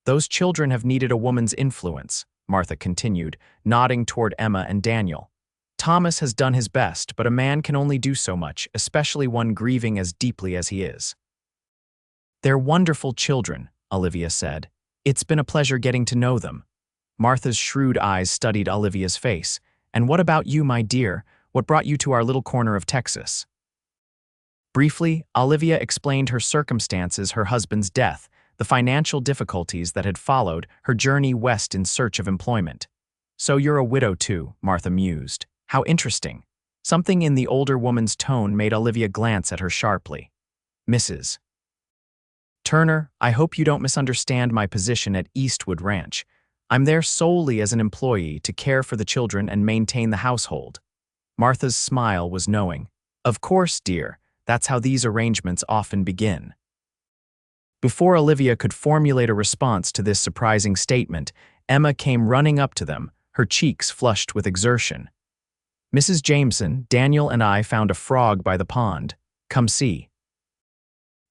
Those children have needed a woman's influence, Martha continued, nodding toward Emma and Daniel. Thomas has done his best, but a man can only do so much, especially one grieving as deeply as he is. They're wonderful children, Olivia said. It's been a pleasure getting to know them. Martha's shrewd eyes studied Olivia's face. And what about you, my dear? What brought you to our little corner of Texas? Briefly, Olivia explained her circumstances, her husband's death, the financial difficulties that had followed, her journey west in search of employment. So you're a widow too, Martha mused. How interesting. Something in the older woman's tone made Olivia glance at her sharply. Mrs. Turner, I hope you don't misunderstand my position at Eastwood Ranch. I'm there solely as an employee to care for the children and maintain the household. Martha's smile was knowing. Of course, dear, that's how these arrangements often begin. Before Olivia could formulate a response to this surprising statement, Emma came running up to them, her cheeks flushed with exertion. Mrs. Jameson, Daniel and I found a frog by the pond. Come see.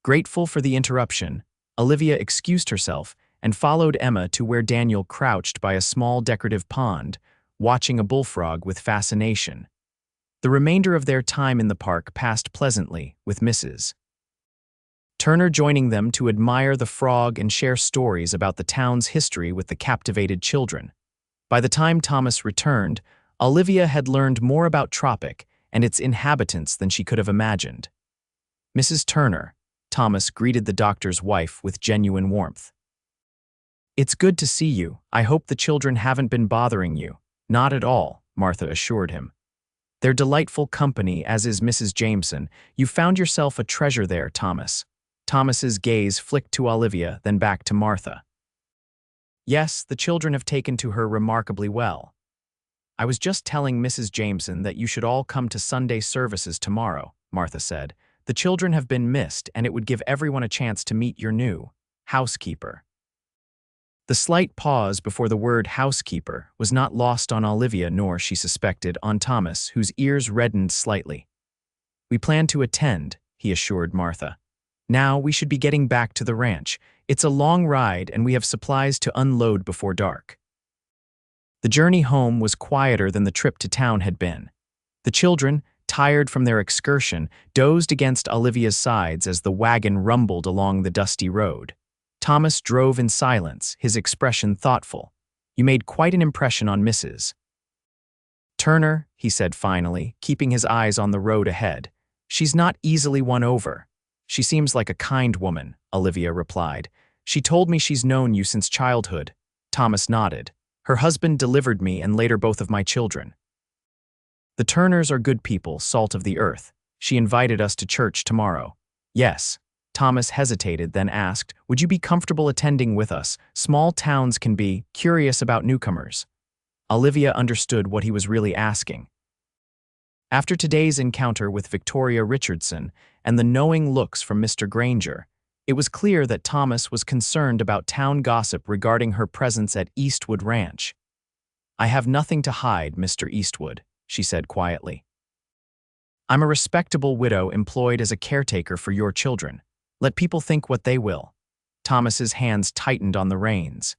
Grateful for the interruption, Olivia excused herself and followed Emma to where Daniel crouched by a small decorative pond, watching a bullfrog with fascination. The remainder of their time in the park passed pleasantly with Mrs. Turner joining them to admire the frog and share stories about the town's history with the captivated children. By the time Thomas returned, Olivia had learned more about Tropic and its inhabitants than she could have imagined. "Mrs. Turner," Thomas greeted the doctor's wife with genuine warmth. "It's good to see you. I hope the children haven't been bothering you." "Not at all," Martha assured him. "They're delightful company, as is Mrs. Jameson. You found yourself a treasure there, Thomas." Thomas's gaze flicked to Olivia, then back to Martha. "Yes, the children have taken to her remarkably well. I was just telling Mrs. Jameson that you should all come to Sunday services tomorrow," Martha said. "The children have been missed, and it would give everyone a chance to meet your new housekeeper." The slight pause before the word housekeeper was not lost on Olivia, nor, she suspected, on Thomas, whose ears reddened slightly. "We plan to attend," he assured Martha. "Now we should be getting back to the ranch. It's a long ride, and we have supplies to unload before dark." The journey home was quieter than the trip to town had been. The children, tired from their excursion, dozed against Olivia's sides as the wagon rumbled along the dusty road. Thomas drove in silence, his expression thoughtful. "You made quite an impression on Mrs. Turner," he said finally, keeping his eyes on the road ahead. "She's not easily won over." "She seems like a kind woman," Olivia replied. "She told me she's known you since childhood." Thomas nodded. "Her husband delivered me and later both of my children. The Turners are good people, salt of the earth. She invited us to church tomorrow." "Yes." Thomas hesitated, then asked, "Would you be comfortable attending with us? Small towns can be curious about newcomers." Olivia understood what he was really asking. After today's encounter with Victoria Richardson and the knowing looks from Mr. Granger, it was clear that Thomas was concerned about town gossip regarding her presence at Eastwood Ranch. "I have nothing to hide, Mr. Eastwood," she said quietly. "I'm a respectable widow employed as a caretaker for your children. Let people think what they will." Thomas's hands tightened on the reins.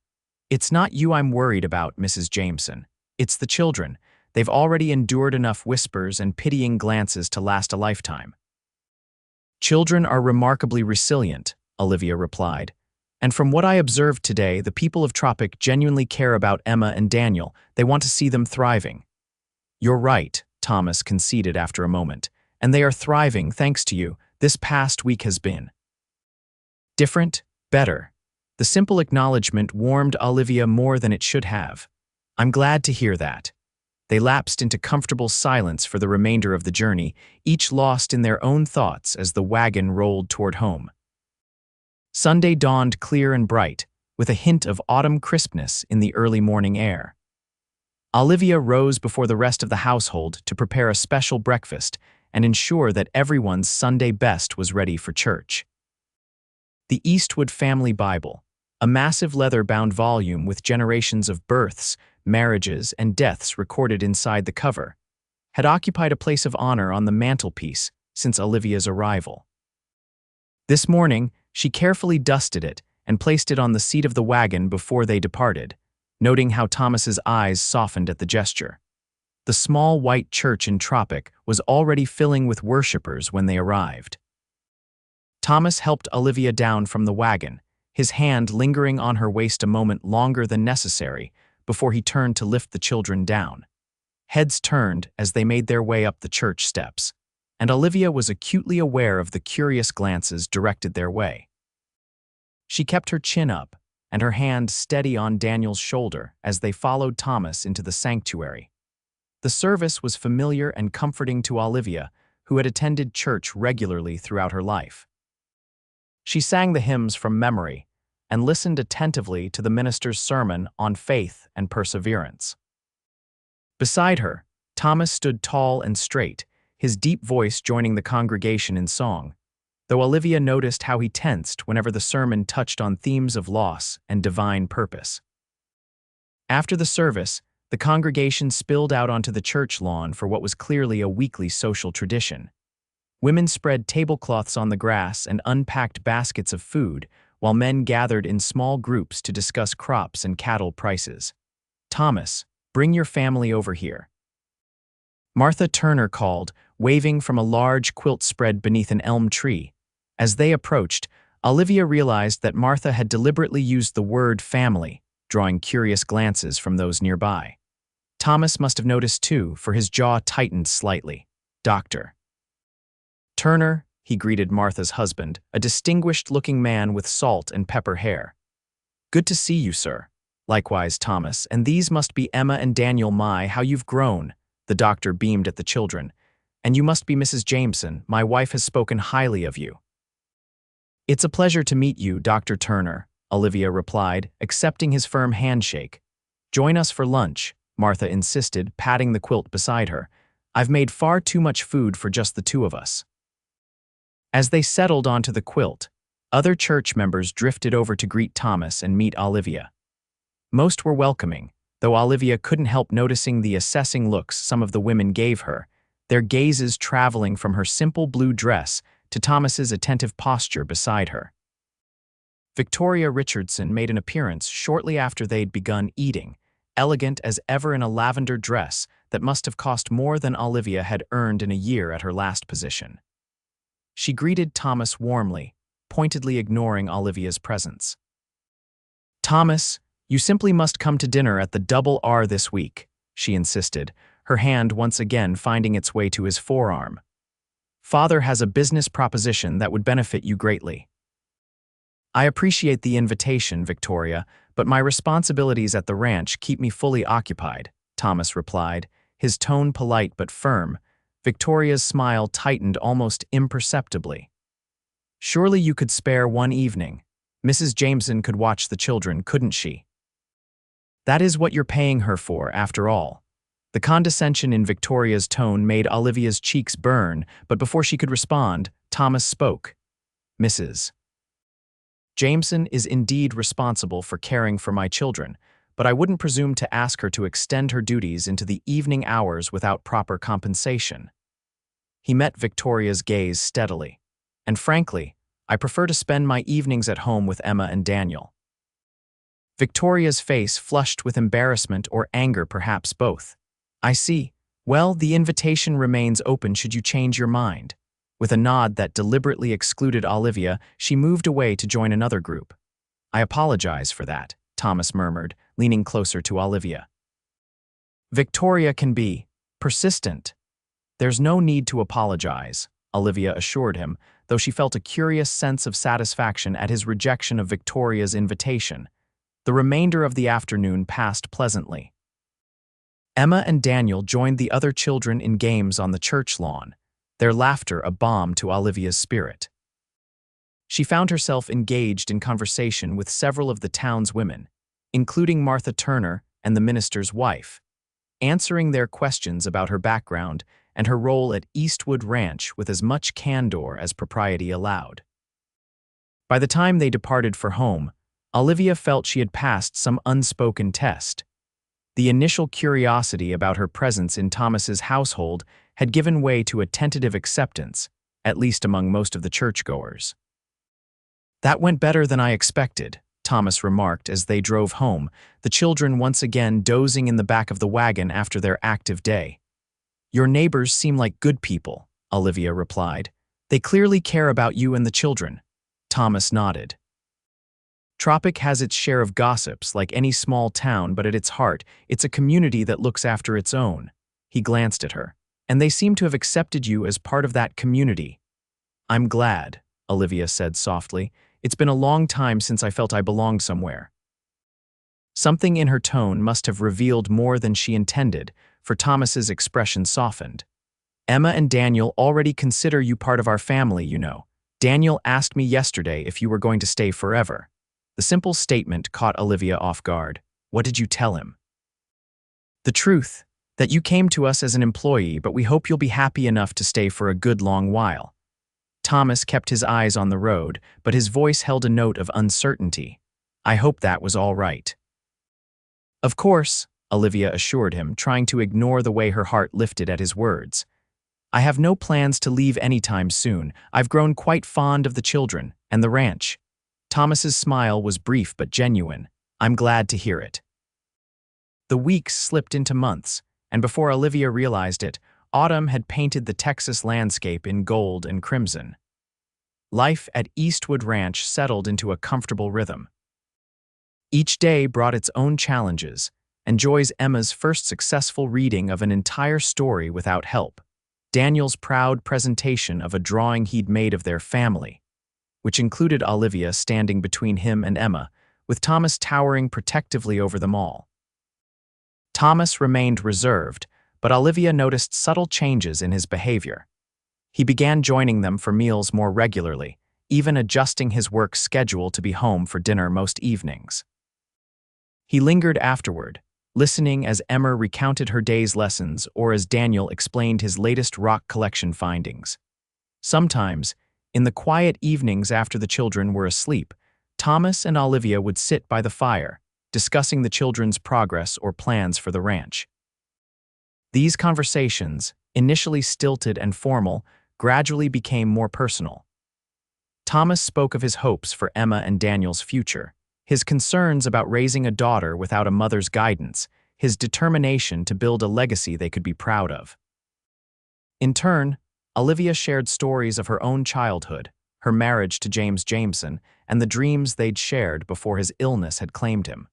"It's not you I'm worried about, Mrs. Jameson. It's the children. They've already endured enough whispers and pitying glances to last a lifetime." "Children are remarkably resilient," Olivia replied. "And from what I observed today, the people of Tropic genuinely care about Emma and Daniel. They want to see them thriving." "You're right," Thomas conceded after a moment. "And they are thriving thanks to you. This past week has been different, better." The simple acknowledgement warmed Olivia more than it should have. "I'm glad to hear that." They lapsed into comfortable silence for the remainder of the journey, each lost in their own thoughts as the wagon rolled toward home. Sunday dawned clear and bright, with a hint of autumn crispness in the early morning air. Olivia rose before the rest of the household to prepare a special breakfast and ensure that everyone's Sunday best was ready for church. The Eastwood Family Bible, a massive leather-bound volume with generations of births, marriages, and deaths recorded inside the cover, had occupied a place of honor on the mantelpiece since Olivia's arrival. This morning, she carefully dusted it and placed it on the seat of the wagon before they departed, noting how Thomas's eyes softened at the gesture. The small white church in Tropic was already filling with worshippers when they arrived. Thomas helped Olivia down from the wagon, his hand lingering on her waist a moment longer than necessary before he turned to lift the children down. Heads turned as they made their way up the church steps, and Olivia was acutely aware of the curious glances directed their way. She kept her chin up and her hand steady on Daniel's shoulder as they followed Thomas into the sanctuary. The service was familiar and comforting to Olivia, who had attended church regularly throughout her life. She sang the hymns from memory and listened attentively to the minister's sermon on faith and perseverance. Beside her, Thomas stood tall and straight, his deep voice joining the congregation in song, though Olivia noticed how he tensed whenever the sermon touched on themes of loss and divine purpose. After the service, the congregation spilled out onto the church lawn for what was clearly a weekly social tradition. Women spread tablecloths on the grass and unpacked baskets of food, while men gathered in small groups to discuss crops and cattle prices. "Thomas, bring your family over here." Martha Turner called, waving from a large quilt spread beneath an elm tree. As they approached, Olivia realized that Martha had deliberately used the word family, drawing curious glances from those nearby. Thomas must have noticed too, for his jaw tightened slightly. "Doctor Turner," he greeted Martha's husband, a distinguished-looking man with salt and pepper hair. "Good to see you, sir." "Likewise, Thomas, and these must be Emma and Daniel. My, how you've grown." The doctor beamed at the children. "And you must be Mrs. Jameson. My wife has spoken highly of you." "It's a pleasure to meet you, Dr. Turner," Olivia replied, accepting his firm handshake. "Join us for lunch," Martha insisted, patting the quilt beside her. "I've made far too much food for just the two of us." As they settled onto the quilt, other church members drifted over to greet Thomas and meet Olivia. Most were welcoming, though Olivia couldn't help noticing the assessing looks some of the women gave her, their gazes traveling from her simple blue dress to Thomas's attentive posture beside her. Victoria Richardson made an appearance shortly after they'd begun eating, elegant as ever in a lavender dress that must have cost more than Olivia had earned in a year at her last position. She greeted Thomas warmly, pointedly ignoring Olivia's presence. "Thomas, you simply must come to dinner at the Double R this week," she insisted, her hand once again finding its way to his forearm. "Father has a business proposition that would benefit you greatly." "I appreciate the invitation, Victoria, but my responsibilities at the ranch keep me fully occupied," Thomas replied, his tone polite but firm. Victoria's smile tightened almost imperceptibly. "Surely you could spare one evening. Mrs. Jameson could watch the children, couldn't she?" "That is what you're paying her for, after all." The condescension in Victoria's tone made Olivia's cheeks burn, but before she could respond, Thomas spoke. "Mrs. Jameson is indeed responsible for caring for my children, but I wouldn't presume to ask her to extend her duties into the evening hours without proper compensation." He met Victoria's gaze steadily. "And frankly, I prefer to spend my evenings at home with Emma and Daniel." Victoria's face flushed with embarrassment or anger, perhaps both. "I see. Well, the invitation remains open should you change your mind." With a nod that deliberately excluded Olivia, she moved away to join another group. "I apologize for that," Thomas murmured, leaning closer to Olivia. "Victoria can be persistent." "There's no need to apologize," Olivia assured him, though she felt a curious sense of satisfaction at his rejection of Victoria's invitation. The remainder of the afternoon passed pleasantly. Emma and Daniel joined the other children in games on the church lawn, their laughter a balm to Olivia's spirit. She found herself engaged in conversation with several of the town's women, including Martha Turner and the minister's wife, answering their questions about her background and her role at Eastwood Ranch with as much candor as propriety allowed. By the time they departed for home, Olivia felt she had passed some unspoken test. The initial curiosity about her presence in Thomas's household had given way to a tentative acceptance, at least among most of the churchgoers. "That went better than I expected," Thomas remarked as they drove home, the children once again dozing in the back of the wagon after their active day. "Your neighbors seem like good people," Olivia replied. "They clearly care about you and the children." Thomas nodded. Tropic has its share of gossips, like any small town, but at its heart, it's a community that looks after its own. He glanced at her. "And they seem to have accepted you as part of that community." "I'm glad," Olivia said softly. "It's been a long time since I felt I belonged somewhere." Something in her tone must have revealed more than she intended, for Thomas's expression softened. "Emma and Daniel already consider you part of our family, you know. Daniel asked me yesterday if you were going to stay forever." The simple statement caught Olivia off guard. "What did you tell him?" "The truth, that you came to us as an employee, but we hope you'll be happy enough to stay for a good long while." Thomas kept his eyes on the road, but his voice held a note of uncertainty. "I hope that was all right." "Of course," Olivia assured him, trying to ignore the way her heart lifted at his words. "I have no plans to leave anytime soon. I've grown quite fond of the children and the ranch." Thomas's smile was brief but genuine. "I'm glad to hear it." The weeks slipped into months, and before Olivia realized it, autumn had painted the Texas landscape in gold and crimson. life at Eastwood Ranch settled into a comfortable rhythm. Each day brought its own challenges, and Joy's Emma's first successful reading of an entire story without help, Daniel's proud presentation of a drawing he'd made of their family, which included Olivia standing between him and Emma, with Thomas towering protectively over them all. Thomas remained reserved, but Olivia noticed subtle changes in his behavior. He began joining them for meals more regularly, even adjusting his work schedule to be home for dinner most evenings. He lingered afterward, listening as Emma recounted her day's lessons or as Daniel explained his latest rock collection findings. Sometimes, in the quiet evenings after the children were asleep, Thomas and Olivia would sit by the fire, discussing the children's progress or plans for the ranch. These conversations, initially stilted and formal, gradually became more personal. Thomas spoke of his hopes for Emma and Daniel's future, his concerns about raising a daughter without a mother's guidance, his determination to build a legacy they could be proud of. In turn, Olivia shared stories of her own childhood, her marriage to James Jameson, and the dreams they'd shared before his illness had claimed him.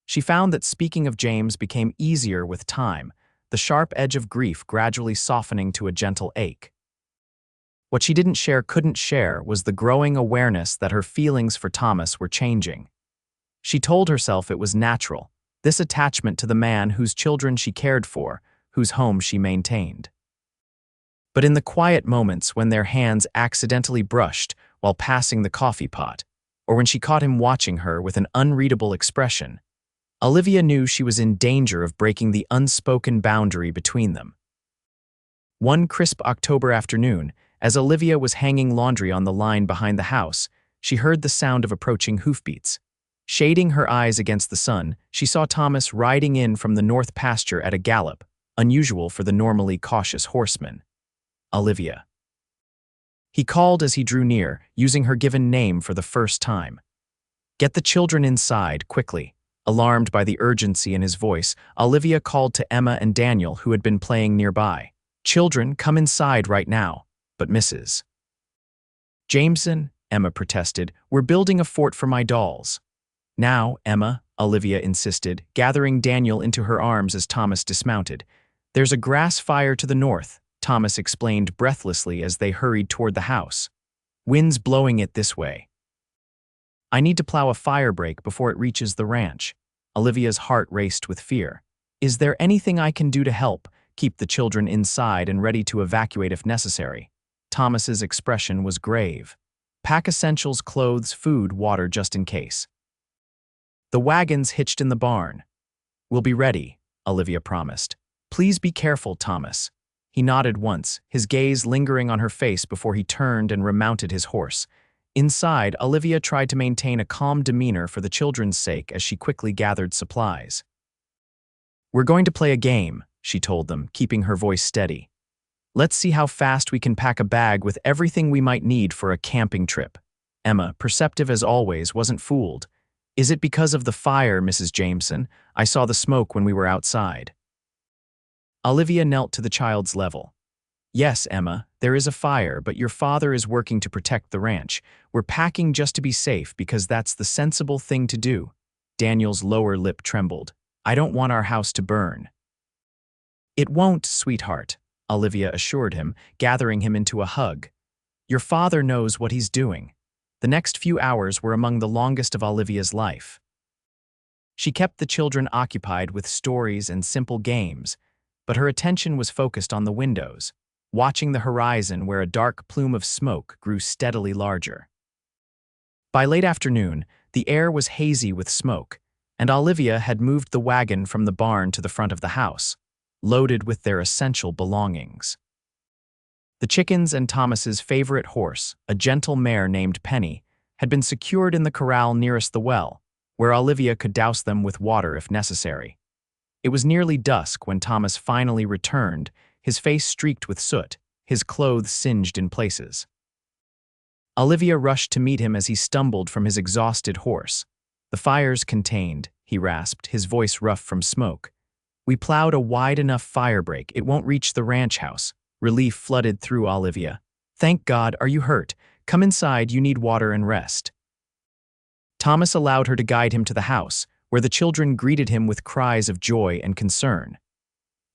She found that speaking of James became easier with time, the sharp edge of grief gradually softening to a gentle ache. What she couldn't share was the growing awareness that her feelings for Thomas were changing. She told herself it was natural, this attachment to the man whose children she cared for, whose home she maintained. But in the quiet moments when their hands accidentally brushed while passing the coffee pot, or when she caught him watching her with an unreadable expression, Olivia knew she was in danger of breaking the unspoken boundary between them. One crisp October afternoon, as Olivia was hanging laundry on the line behind the house, she heard the sound of approaching hoofbeats. Shading her eyes against the sun, she saw Thomas riding in from the north pasture at a gallop, unusual for the normally cautious horseman. Olivia. He called as he drew near, using her given name for the first time. Get the children inside, quickly. Alarmed by the urgency in his voice, Olivia called to Emma and Daniel, who had been playing nearby. Children, come inside right now. But Mrs. Jameson, Emma protested, we're building a fort for my dolls. Now, Emma, Olivia insisted, gathering Daniel into her arms as Thomas dismounted. There's a grass fire to the north, Thomas explained breathlessly as they hurried toward the house. Wind's blowing it this way. I need to plow a fire break before it reaches the ranch. Olivia's heart raced with fear. Is there anything I can do to help? Keep the children inside and ready to evacuate if necessary. Thomas's expression was grave. Pack essentials, clothes, food, water just in case. The wagon's hitched in the barn. We'll be ready, Olivia promised. Please be careful, Thomas. He nodded once, his gaze lingering on her face before he turned and remounted his horse. Inside, Olivia tried to maintain a calm demeanor for the children's sake as she quickly gathered supplies. We're going to play a game, she told them, keeping her voice steady. Let's see how fast we can pack a bag with everything we might need for a camping trip. Emma, perceptive as always, wasn't fooled. Is it because of the fire, Mrs. Jameson? I saw the smoke when we were outside. Olivia knelt to the child's level. Yes, Emma, there is a fire, but your father is working to protect the ranch. We're packing just to be safe because that's the sensible thing to do. Daniel's lower lip trembled. I don't want our house to burn. It won't, sweetheart, Olivia assured him, gathering him into a hug. Your father knows what he's doing. The next few hours were among the longest of Olivia's life. She kept the children occupied with stories and simple games, but her attention was focused on the windows, watching the horizon where a dark plume of smoke grew steadily larger. By late afternoon, the air was hazy with smoke, and Olivia had moved the wagon from the barn to the front of the house, loaded with their essential belongings. The chickens and Thomas's favorite horse, a gentle mare named Penny, had been secured in the corral nearest the well, where Olivia could douse them with water if necessary. It was nearly dusk when Thomas finally returned, his face streaked with soot, his clothes singed in places. Olivia rushed to meet him as he stumbled from his exhausted horse. The fire's contained, he rasped, his voice rough from smoke. We plowed a wide enough fire break, it won't reach the ranch house. Relief flooded through Olivia. Thank God, are you hurt? Come inside, you need water and rest." Thomas allowed her to guide him to the house, where the children greeted him with cries of joy and concern.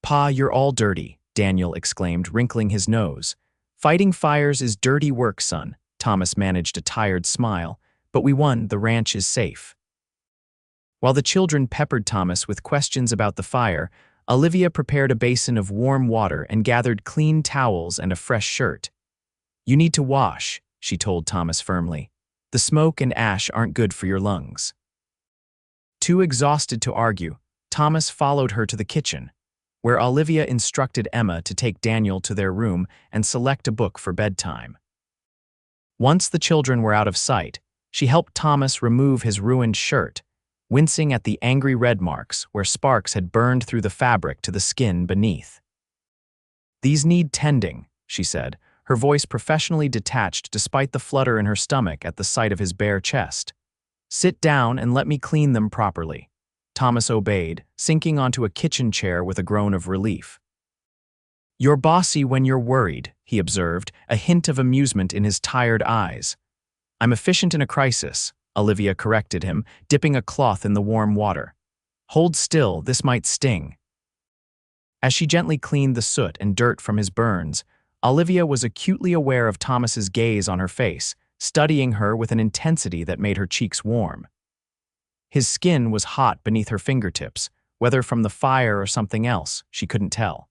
"Pa, you're all dirty," Daniel exclaimed, wrinkling his nose. "Fighting fires is dirty work, son." Thomas managed a tired smile. "But we won, the ranch is safe." While the children peppered Thomas with questions about the fire, Olivia prepared a basin of warm water and gathered clean towels and a fresh shirt. "You need to wash," she told Thomas firmly. "The smoke and ash aren't good for your lungs." Too exhausted to argue, Thomas followed her to the kitchen, where Olivia instructed Emma to take Daniel to their room and select a book for bedtime. Once the children were out of sight, she helped Thomas remove his ruined shirt, wincing at the angry red marks where sparks had burned through the fabric to the skin beneath. "These need tending," she said, her voice professionally detached despite the flutter in her stomach at the sight of his bare chest. "Sit down and let me clean them properly." Thomas obeyed, sinking onto a kitchen chair with a groan of relief. "You're bossy when you're worried," he observed, a hint of amusement in his tired eyes. "I'm efficient in a crisis," Olivia corrected him, dipping a cloth in the warm water. "Hold still, this might sting." As she gently cleaned the soot and dirt from his burns, Olivia was acutely aware of Thomas's gaze on her face, studying her with an intensity that made her cheeks warm. His skin was hot beneath her fingertips, whether from the fire or something else, she couldn't tell.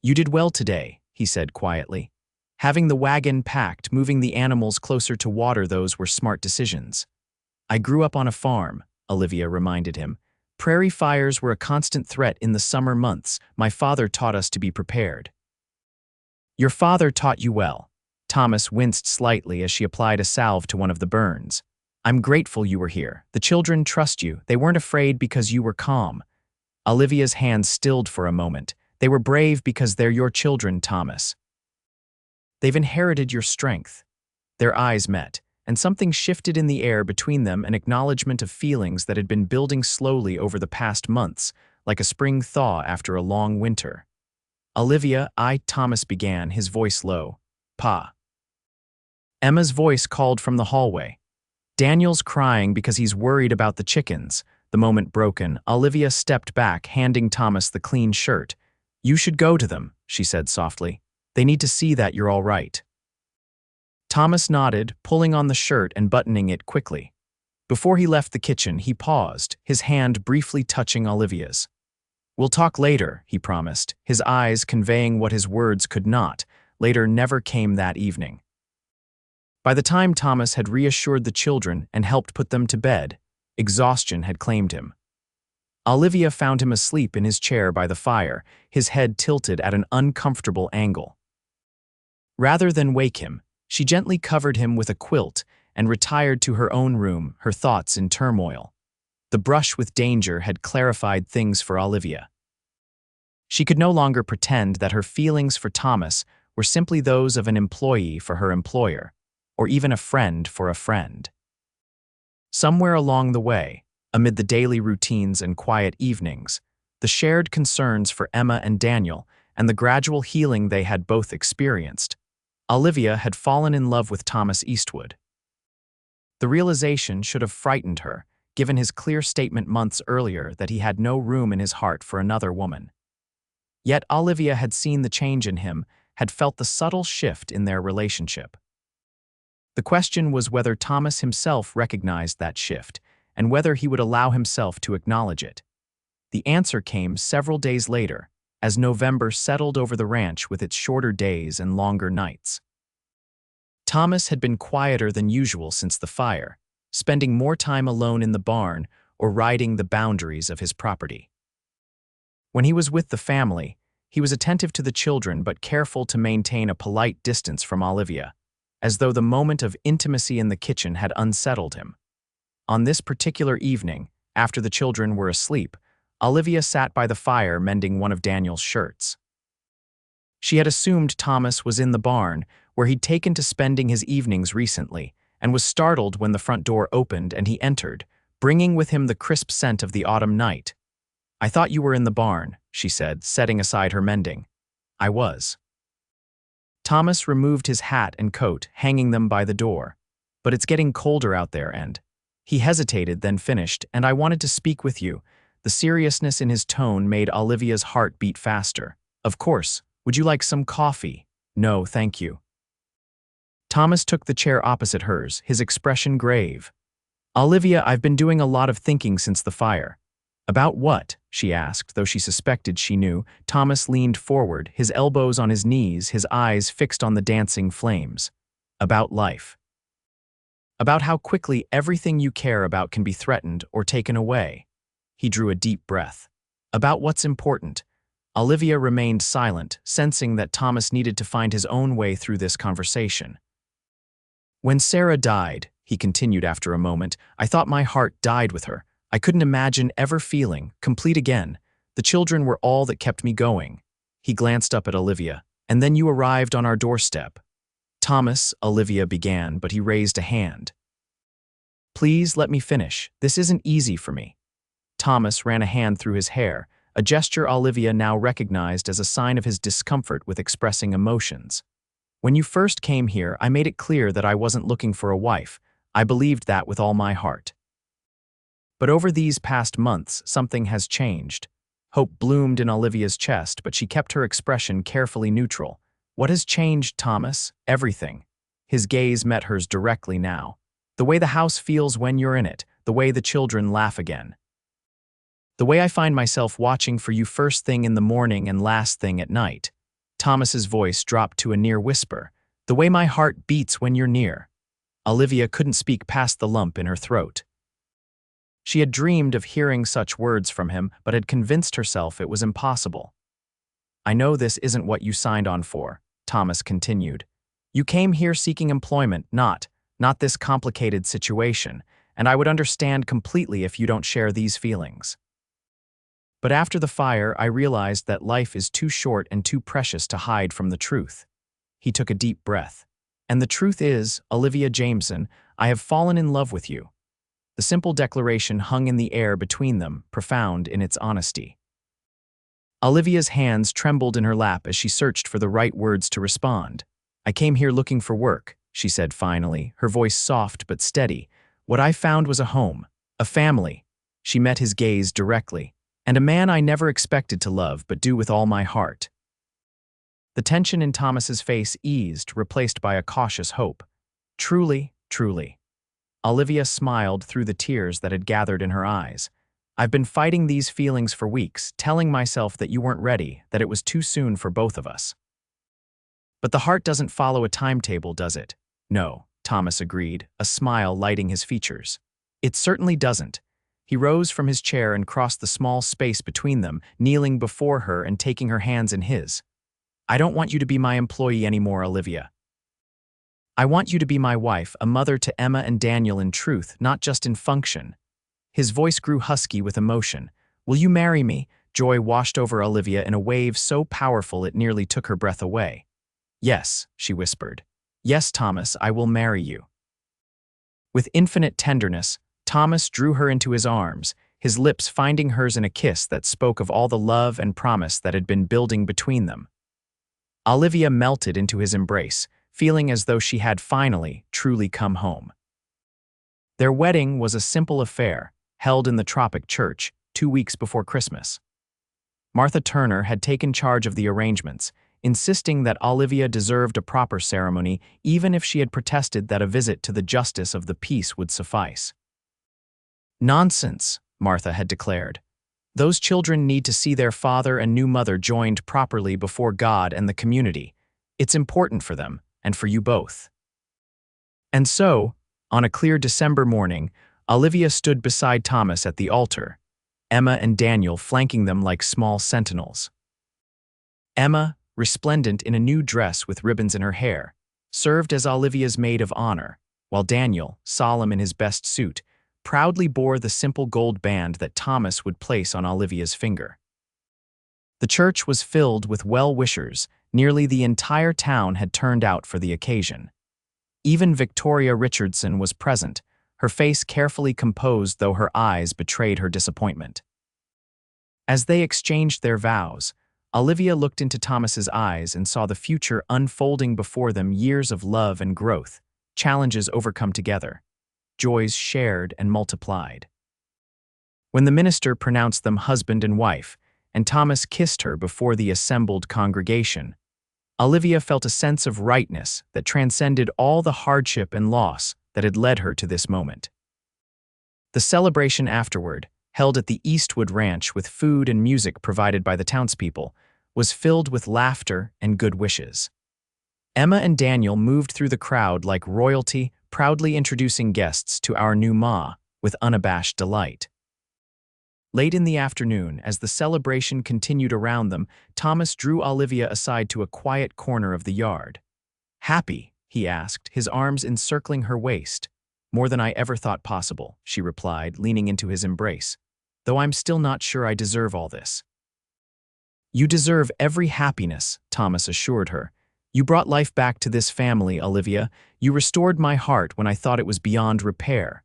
"You did well today," he said quietly. "Having the wagon packed, moving the animals closer to water, those were smart decisions." "I grew up on a farm," Olivia reminded him. "Prairie fires were a constant threat in the summer months. My father taught us to be prepared." "Your father taught you well." Thomas winced slightly as she applied a salve to one of the burns. "I'm grateful you were here. The children trust you. They weren't afraid because you were calm." Olivia's hands stilled for a moment. "They were brave because they're your children, Thomas. They've inherited your strength." Their eyes met, and something shifted in the air between them, an acknowledgement of feelings that had been building slowly over the past months, like a spring thaw after a long winter. "Olivia, Thomas began, his voice low. "Pa." Emma's voice called from the hallway. "Daniel's crying because he's worried about the chickens." The moment broken, Olivia stepped back, handing Thomas the clean shirt. "You should go to them," she said softly. "They need to see that you're all right." Thomas nodded, pulling on the shirt and buttoning it quickly. Before he left the kitchen, he paused, his hand briefly touching Olivia's. "We'll talk later," he promised, his eyes conveying what his words could not. Later never came that evening. By the time Thomas had reassured the children and helped put them to bed, exhaustion had claimed him. Olivia found him asleep in his chair by the fire, his head tilted at an uncomfortable angle. Rather than wake him, she gently covered him with a quilt and retired to her own room, her thoughts in turmoil. The brush with danger had clarified things for Olivia. She could no longer pretend that her feelings for Thomas were simply those of an employee for her employer, or even a friend for a friend. Somewhere along the way, amid the daily routines and quiet evenings, the shared concerns for Emma and Daniel, and the gradual healing they had both experienced, Olivia had fallen in love with Thomas Eastwood. The realization should have frightened her, given his clear statement months earlier that he had no room in his heart for another woman. Yet Olivia had seen the change in him, had felt the subtle shift in their relationship. The question was whether Thomas himself recognized that shift, and whether he would allow himself to acknowledge it. The answer came several days later, as November settled over the ranch with its shorter days and longer nights. Thomas had been quieter than usual since the fire, spending more time alone in the barn or riding the boundaries of his property. When he was with the family, he was attentive to the children but careful to maintain a polite distance from Olivia, as though the moment of intimacy in the kitchen had unsettled him. On this particular evening, after the children were asleep, Olivia sat by the fire mending one of Daniel's shirts. She had assumed Thomas was in the barn, where he'd taken to spending his evenings recently, and was startled when the front door opened and he entered, bringing with him the crisp scent of the autumn night. "I thought you were in the barn," she said, setting aside her mending. "I was." Thomas removed his hat and coat, hanging them by the door. But it's getting colder out there and… He hesitated, then finished, and I wanted to speak with you. The seriousness in his tone made Olivia's heart beat faster. Of course. Would you like some coffee? No, thank you. Thomas took the chair opposite hers, his expression grave. Olivia, I've been doing a lot of thinking since the fire. About what? She asked, though she suspected she knew. Thomas leaned forward, his elbows on his knees, his eyes fixed on the dancing flames. About life. About how quickly everything you care about can be threatened or taken away. He drew a deep breath. About what's important. Olivia remained silent, sensing that Thomas needed to find his own way through this conversation. When Sarah died, he continued after a moment, I thought my heart died with her. I couldn't imagine ever feeling complete again. The children were all that kept me going. He glanced up at Olivia. And then you arrived on our doorstep. Thomas, Olivia began, but he raised a hand. Please let me finish. This isn't easy for me. Thomas ran a hand through his hair, a gesture Olivia now recognized as a sign of his discomfort with expressing emotions. When you first came here, I made it clear that I wasn't looking for a wife. I believed that with all my heart. But over these past months, something has changed. Hope bloomed in Olivia's chest, but she kept her expression carefully neutral. What has changed, Thomas? Everything. His gaze met hers directly now. The way the house feels when you're in it, the way the children laugh again. The way I find myself watching for you first thing in the morning and last thing at night. Thomas's voice dropped to a near whisper. The way my heart beats when you're near. Olivia couldn't speak past the lump in her throat. She had dreamed of hearing such words from him, but had convinced herself it was impossible. I know this isn't what you signed on for, Thomas continued. You came here seeking employment, not this complicated situation, and I would understand completely if you don't share these feelings. But after the fire, I realized that life is too short and too precious to hide from the truth. He took a deep breath. And the truth is, Olivia Jameson, I have fallen in love with you. The simple declaration hung in the air between them, profound in its honesty. Olivia's hands trembled in her lap as she searched for the right words to respond. I came here looking for work, she said finally, her voice soft but steady. What I found was a home, a family. She met his gaze directly. And a man I never expected to love but do with all my heart. The tension in Thomas's face eased, replaced by a cautious hope. Truly, truly. Olivia smiled through the tears that had gathered in her eyes. I've been fighting these feelings for weeks, telling myself that you weren't ready, that it was too soon for both of us. But the heart doesn't follow a timetable, does it? No, Thomas agreed, a smile lighting his features. It certainly doesn't. He rose from his chair and crossed the small space between them, kneeling before her and taking her hands in his. I don't want you to be my employee anymore, Olivia. I want you to be my wife, a mother to Emma and Daniel in truth, not just in function. His voice grew husky with emotion. Will you marry me? Joy washed over Olivia in a wave so powerful it nearly took her breath away. Yes, she whispered. Yes, Thomas, I will marry you. With infinite tenderness, Thomas drew her into his arms, his lips finding hers in a kiss that spoke of all the love and promise that had been building between them. Olivia melted into his embrace, feeling as though she had finally, truly come home. Their wedding was a simple affair, held in the Tropic Church, 2 weeks before Christmas. Martha Turner had taken charge of the arrangements, insisting that Olivia deserved a proper ceremony even if she had protested that a visit to the justice of the peace would suffice. Nonsense, Martha had declared. Those children need to see their father and new mother joined properly before God and the community. It's important for them, and for you both. And so, on a clear December morning, Olivia stood beside Thomas at the altar, Emma and Daniel flanking them like small sentinels. Emma, resplendent in a new dress with ribbons in her hair, served as Olivia's maid of honor, while Daniel, solemn in his best suit, proudly bore the simple gold band that Thomas would place on Olivia's finger. The church was filled with well-wishers. Nearly the entire town had turned out for the occasion. Even Victoria Richardson was present, her face carefully composed though her eyes betrayed her disappointment. As they exchanged their vows, Olivia looked into Thomas's eyes and saw the future unfolding before them, years of love and growth, challenges overcome together, joys shared and multiplied. When the minister pronounced them husband and wife, and Thomas kissed her before the assembled congregation, Olivia felt a sense of rightness that transcended all the hardship and loss that had led her to this moment. The celebration afterward, held at the Eastwood Ranch with food and music provided by the townspeople, was filled with laughter and good wishes. Emma and Daniel moved through the crowd like royalty, proudly introducing guests to our new Ma with unabashed delight. Late in the afternoon, as the celebration continued around them, Thomas drew Olivia aside to a quiet corner of the yard. "Happy?" he asked, his arms encircling her waist. "More than I ever thought possible," she replied, leaning into his embrace. "Though I'm still not sure I deserve all this." "You deserve every happiness," Thomas assured her. "You brought life back to this family, Olivia. You restored my heart when I thought it was beyond repair."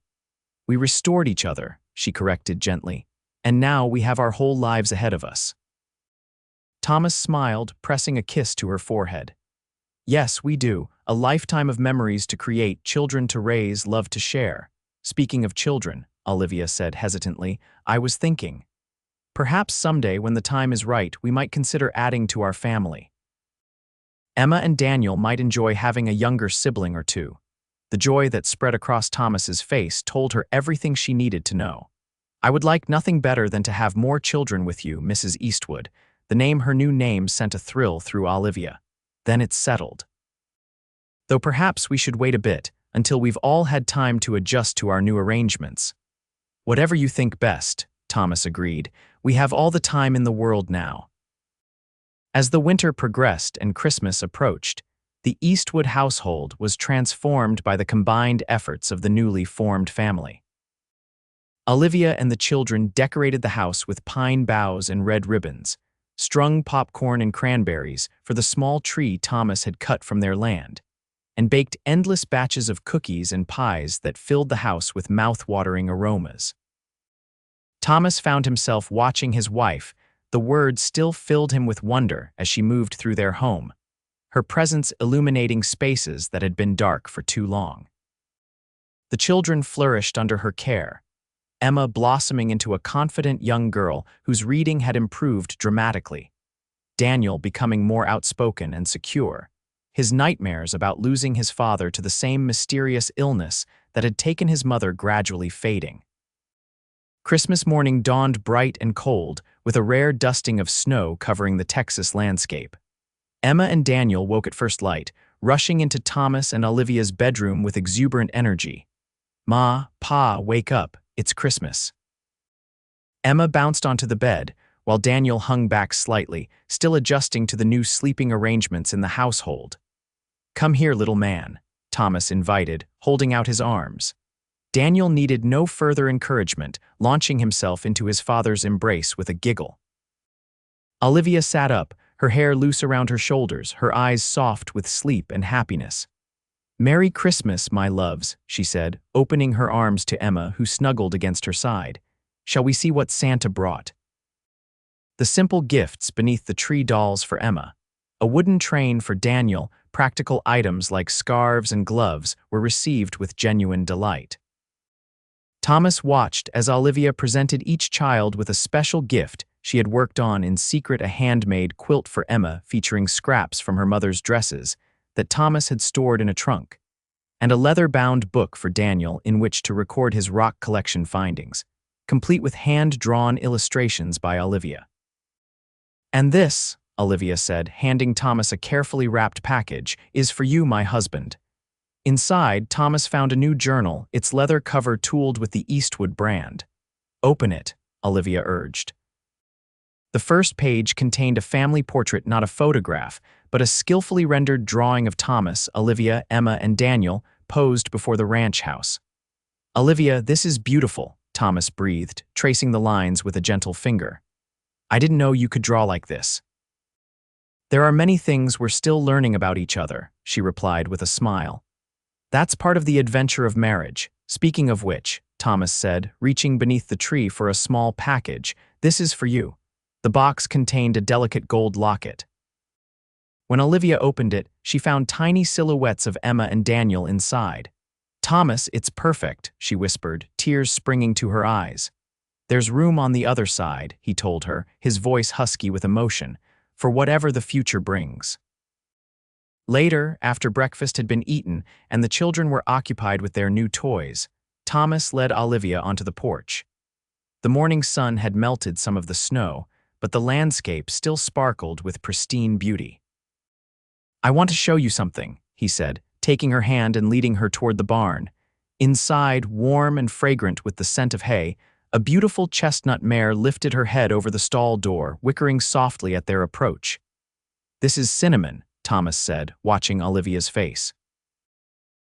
"We restored each other," she corrected gently. "And now we have our whole lives ahead of us." Thomas smiled, pressing a kiss to her forehead. "Yes, we do. A lifetime of memories to create, children to raise, love to share." "Speaking of children," Olivia said hesitantly, "I was thinking, perhaps someday when the time is right, we might consider adding to our family. Emma and Daniel might enjoy having a younger sibling or two." The joy that spread across Thomas's face told her everything she needed to know. "I would like nothing better than to have more children with you, Mrs. Eastwood." The name, her new name, sent a thrill through Olivia. "Then it's settled. Though perhaps we should wait a bit, until we've all had time to adjust to our new arrangements." "Whatever you think best," Thomas agreed. "We have all the time in the world now." As the winter progressed and Christmas approached, the Eastwood household was transformed by the combined efforts of the newly formed family. Olivia and the children decorated the house with pine boughs and red ribbons, strung popcorn and cranberries for the small tree Thomas had cut from their land, and baked endless batches of cookies and pies that filled the house with mouth-watering aromas. Thomas found himself watching his wife. The words still filled him with wonder as she moved through their home, her presence illuminating spaces that had been dark for too long. The children flourished under her care, Emma blossoming into a confident young girl whose reading had improved dramatically, Daniel becoming more outspoken and secure, his nightmares about losing his father to the same mysterious illness that had taken his mother gradually fading. Christmas morning dawned bright and cold, with a rare dusting of snow covering the Texas landscape. Emma and Daniel woke at first light, rushing into Thomas and Olivia's bedroom with exuberant energy. "Ma, Pa, wake up. It's Christmas." Emma bounced onto the bed, while Daniel hung back slightly, still adjusting to the new sleeping arrangements in the household. "Come here, little man," Thomas invited, holding out his arms. Daniel needed no further encouragement, launching himself into his father's embrace with a giggle. Olivia sat up, her hair loose around her shoulders, her eyes soft with sleep and happiness. "Merry Christmas, my loves," she said, opening her arms to Emma, who snuggled against her side. "Shall we see what Santa brought?" The simple gifts beneath the tree dolls for Emma, a wooden train for Daniel, practical items like scarves and gloves were received with genuine delight. Thomas watched as Olivia presented each child with a special gift she had worked on in secret, a handmade quilt for Emma featuring scraps from her mother's dresses that Thomas had stored in a trunk, and a leather-bound book for Daniel in which to record his rock collection findings, complete with hand-drawn illustrations by Olivia. "And this," Olivia said, handing Thomas a carefully wrapped package, "is for you, my husband." Inside, Thomas found a new journal, its leather cover tooled with the Eastwood brand. "Open it," Olivia urged. The first page contained a family portrait, not a photograph, but a skillfully rendered drawing of Thomas, Olivia, Emma, and Daniel posed before the ranch house. "Olivia, this is beautiful," Thomas breathed, tracing the lines with a gentle finger. "I didn't know you could draw like this." "There are many things we're still learning about each other," she replied with a smile. "That's part of the adventure of marriage. Speaking of which," Thomas said, reaching beneath the tree for a small package, "this is for you." The box contained a delicate gold locket. When Olivia opened it, she found tiny silhouettes of Emma and Daniel inside. "Thomas, it's perfect," she whispered, tears springing to her eyes. "There's room on the other side," he told her, his voice husky with emotion, "for whatever the future brings." Later, after breakfast had been eaten and the children were occupied with their new toys, Thomas led Olivia onto the porch. The morning sun had melted some of the snow, but the landscape still sparkled with pristine beauty. "I want to show you something," he said, taking her hand and leading her toward the barn. Inside, warm and fragrant with the scent of hay, a beautiful chestnut mare lifted her head over the stall door, whickering softly at their approach. "This is Cinnamon," Thomas said, watching Olivia's face.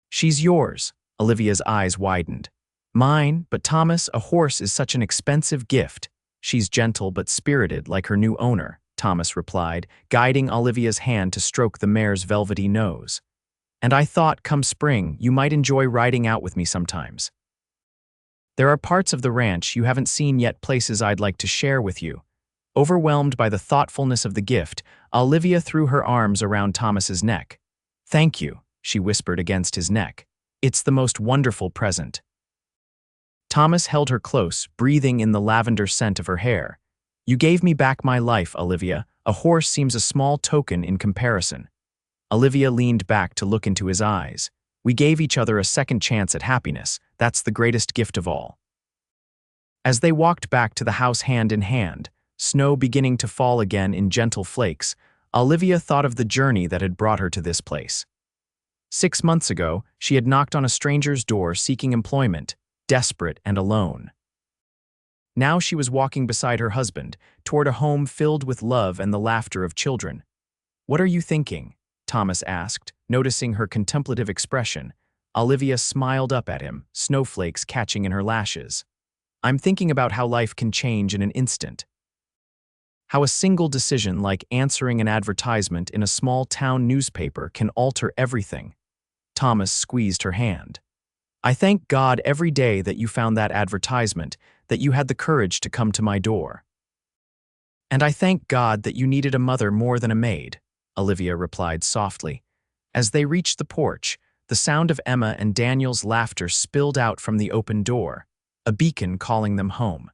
"She's yours," Olivia's eyes widened. "Mine, but Thomas, a horse is such an expensive gift." "She's gentle but spirited like her new owner," Thomas replied, guiding Olivia's hand to stroke the mare's velvety nose. "And I thought, come spring, you might enjoy riding out with me sometimes. There are parts of the ranch you haven't seen yet, places I'd like to share with you." Overwhelmed by the thoughtfulness of the gift, Olivia threw her arms around Thomas's neck. "Thank you," she whispered against his neck. "It's the most wonderful present." Thomas held her close, breathing in the lavender scent of her hair. "You gave me back my life, Olivia. A horse seems a small token in comparison." Olivia leaned back to look into his eyes. "We gave each other a second chance at happiness. That's the greatest gift of all." As they walked back to the house hand in hand, snow beginning to fall again in gentle flakes, Olivia thought of the journey that had brought her to this place. 6 months ago, she had knocked on a stranger's door seeking employment, desperate and alone. Now she was walking beside her husband, toward a home filled with love and the laughter of children. "What are you thinking?" Thomas asked, noticing her contemplative expression. Olivia smiled up at him, snowflakes catching in her lashes. "I'm thinking about how life can change in an instant. How a single decision like answering an advertisement in a small town newspaper can alter everything." Thomas squeezed her hand. "I thank God every day that you found that advertisement, that you had the courage to come to my door. And I thank God that you needed a mother more than a maid," Olivia replied softly. As they reached the porch, the sound of Emma and Daniel's laughter spilled out from the open door, a beacon calling them home.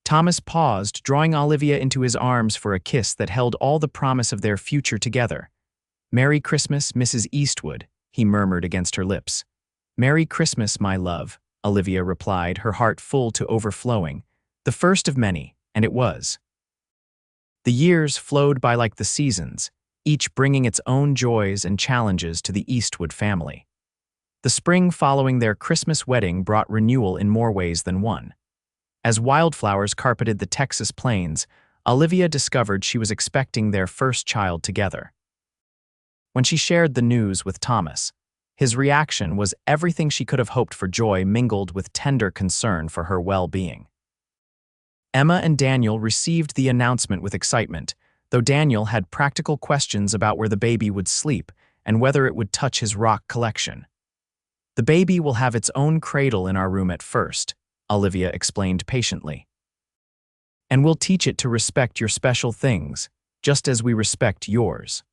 Thomas paused, drawing Olivia into his arms for a kiss that held all the promise of their future together. "Merry Christmas, Mrs. Eastwood," he murmured against her lips. "Merry Christmas, my love," Olivia replied, her heart full to overflowing. The first of many, and it was. The years flowed by like the seasons, each bringing its own joys and challenges to the Eastwood family. The spring following their Christmas wedding brought renewal in more ways than one. As wildflowers carpeted the Texas plains, Olivia discovered she was expecting their first child together. When she shared the news with Thomas, his reaction was everything she could have hoped for, joy mingled with tender concern for her well-being. Emma and Daniel received the announcement with excitement, though Daniel had practical questions about where the baby would sleep and whether it would touch his rock collection. "The baby will have its own cradle in our room at first," Olivia explained patiently. "And we'll teach it to respect your special things, just as we respect yours."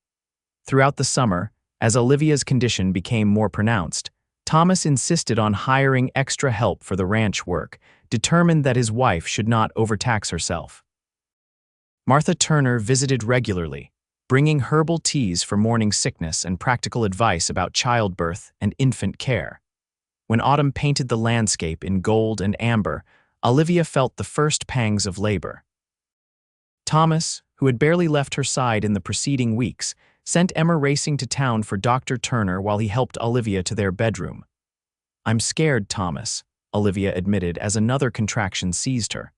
Throughout the summer, as Olivia's condition became more pronounced, Thomas insisted on hiring extra help for the ranch work, determined that his wife should not overtax herself. Martha Turner visited regularly, bringing herbal teas for morning sickness and practical advice about childbirth and infant care. When autumn painted the landscape in gold and amber, Olivia felt the first pangs of labor. Thomas, who had barely left her side in the preceding weeks, sent Emma racing to town for Dr. Turner while he helped Olivia to their bedroom. "I'm scared, Thomas," Olivia admitted as another contraction seized her,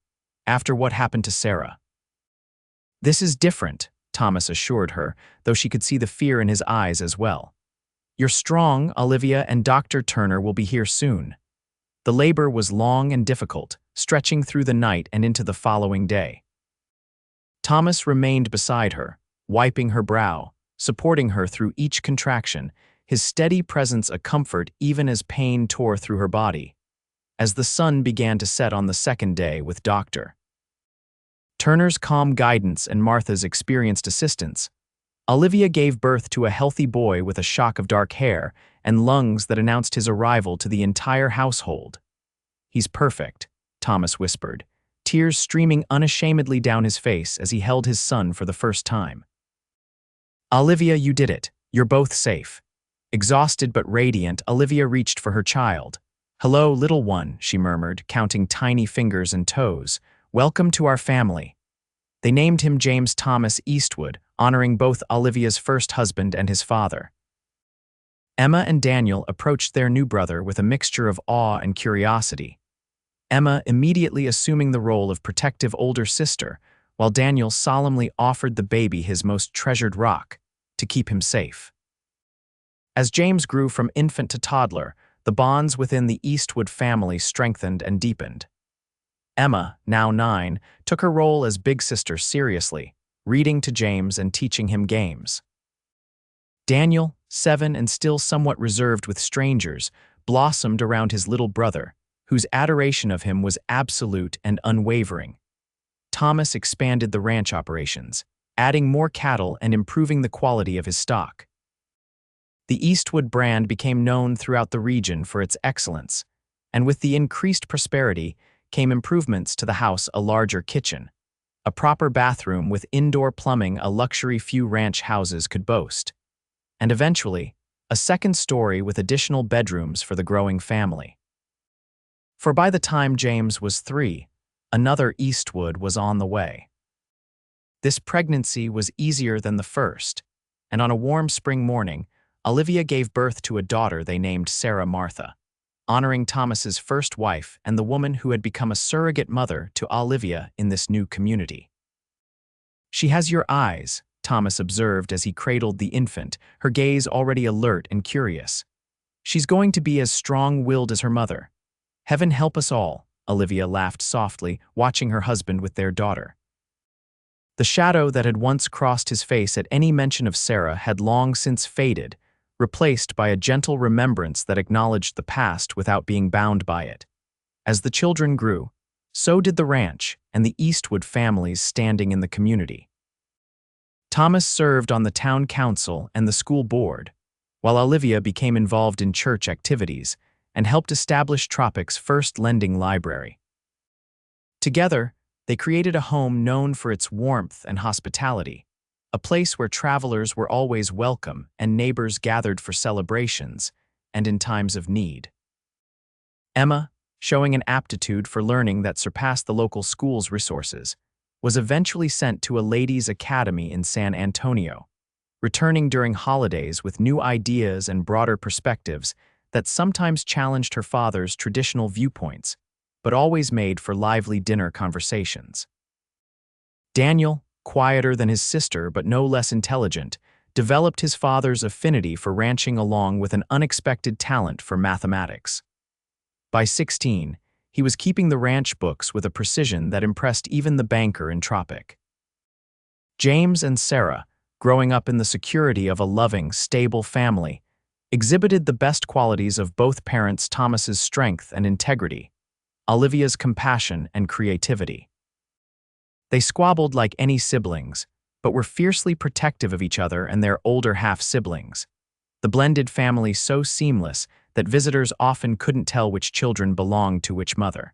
"after what happened to Sarah." "This is different," Thomas assured her, though she could see the fear in his eyes as well. "You're strong, Olivia, and Dr. Turner will be here soon." The labor was long and difficult, stretching through the night and into the following day. Thomas remained beside her, wiping her brow, supporting her through each contraction, his steady presence a comfort even as pain tore through her body. As the sun began to set on the second day with Dr. Turner's calm guidance and Martha's experienced assistance, Olivia gave birth to a healthy boy with a shock of dark hair and lungs that announced his arrival to the entire household. "He's perfect," Thomas whispered, tears streaming unashamedly down his face as he held his son for the first time. "Olivia, you did it. You're both safe." Exhausted but radiant, Olivia reached for her child. "Hello, little one," she murmured, counting tiny fingers and toes. "Welcome to our family." They named him James Thomas Eastwood, honoring both Olivia's first husband and his father. Emma and Daniel approached their new brother with a mixture of awe and curiosity. Emma immediately assuming the role of protective older sister, while Daniel solemnly offered the baby his most treasured rock to keep him safe. As James grew from infant to toddler, the bonds within the Eastwood family strengthened and deepened. Emma, now 9, took her role as big sister seriously, reading to James and teaching him games. Daniel, 7 and still somewhat reserved with strangers, blossomed around his little brother, whose adoration of him was absolute and unwavering. Thomas expanded the ranch operations, adding more cattle and improving the quality of his stock. The Eastwood brand became known throughout the region for its excellence, and with the increased prosperity came improvements to the house: a larger kitchen, a proper bathroom with indoor plumbing a luxury few ranch houses could boast, and eventually, a second story with additional bedrooms for the growing family. For by the time James was 3, another Eastwood was on the way. This pregnancy was easier than the first, and on a warm spring morning, Olivia gave birth to a daughter they named Sarah Martha, honoring Thomas's first wife and the woman who had become a surrogate mother to Olivia in this new community. "She has your eyes," Thomas observed as he cradled the infant, her gaze already alert and curious. "She's going to be as strong-willed as her mother." "Heaven help us all," Olivia laughed softly, watching her husband with their daughter. The shadow that had once crossed his face at any mention of Sarah had long since faded, replaced by a gentle remembrance that acknowledged the past without being bound by it. As the children grew, so did the ranch and the Eastwood families standing in the community. Thomas served on the town council and the school board, while Olivia became involved in church activities and helped establish Tropic's first lending library. Together, they created a home known for its warmth and hospitality, a place where travelers were always welcome and neighbors gathered for celebrations and in times of need. Emma, showing an aptitude for learning that surpassed the local school's resources, was eventually sent to a ladies' academy in San Antonio, returning during holidays with new ideas and broader perspectives that sometimes challenged her father's traditional viewpoints, but always made for lively dinner conversations. Daniel, quieter than his sister but no less intelligent, developed his father's affinity for ranching along with an unexpected talent for mathematics. By 16, he was keeping the ranch books with a precision that impressed even the banker in Tropic. James and Sarah, growing up in the security of a loving, stable family, exhibited the best qualities of both parents: Thomas's strength and integrity, Olivia's compassion and creativity. They squabbled like any siblings, but were fiercely protective of each other and their older half-siblings, the blended family so seamless that visitors often couldn't tell which children belonged to which mother.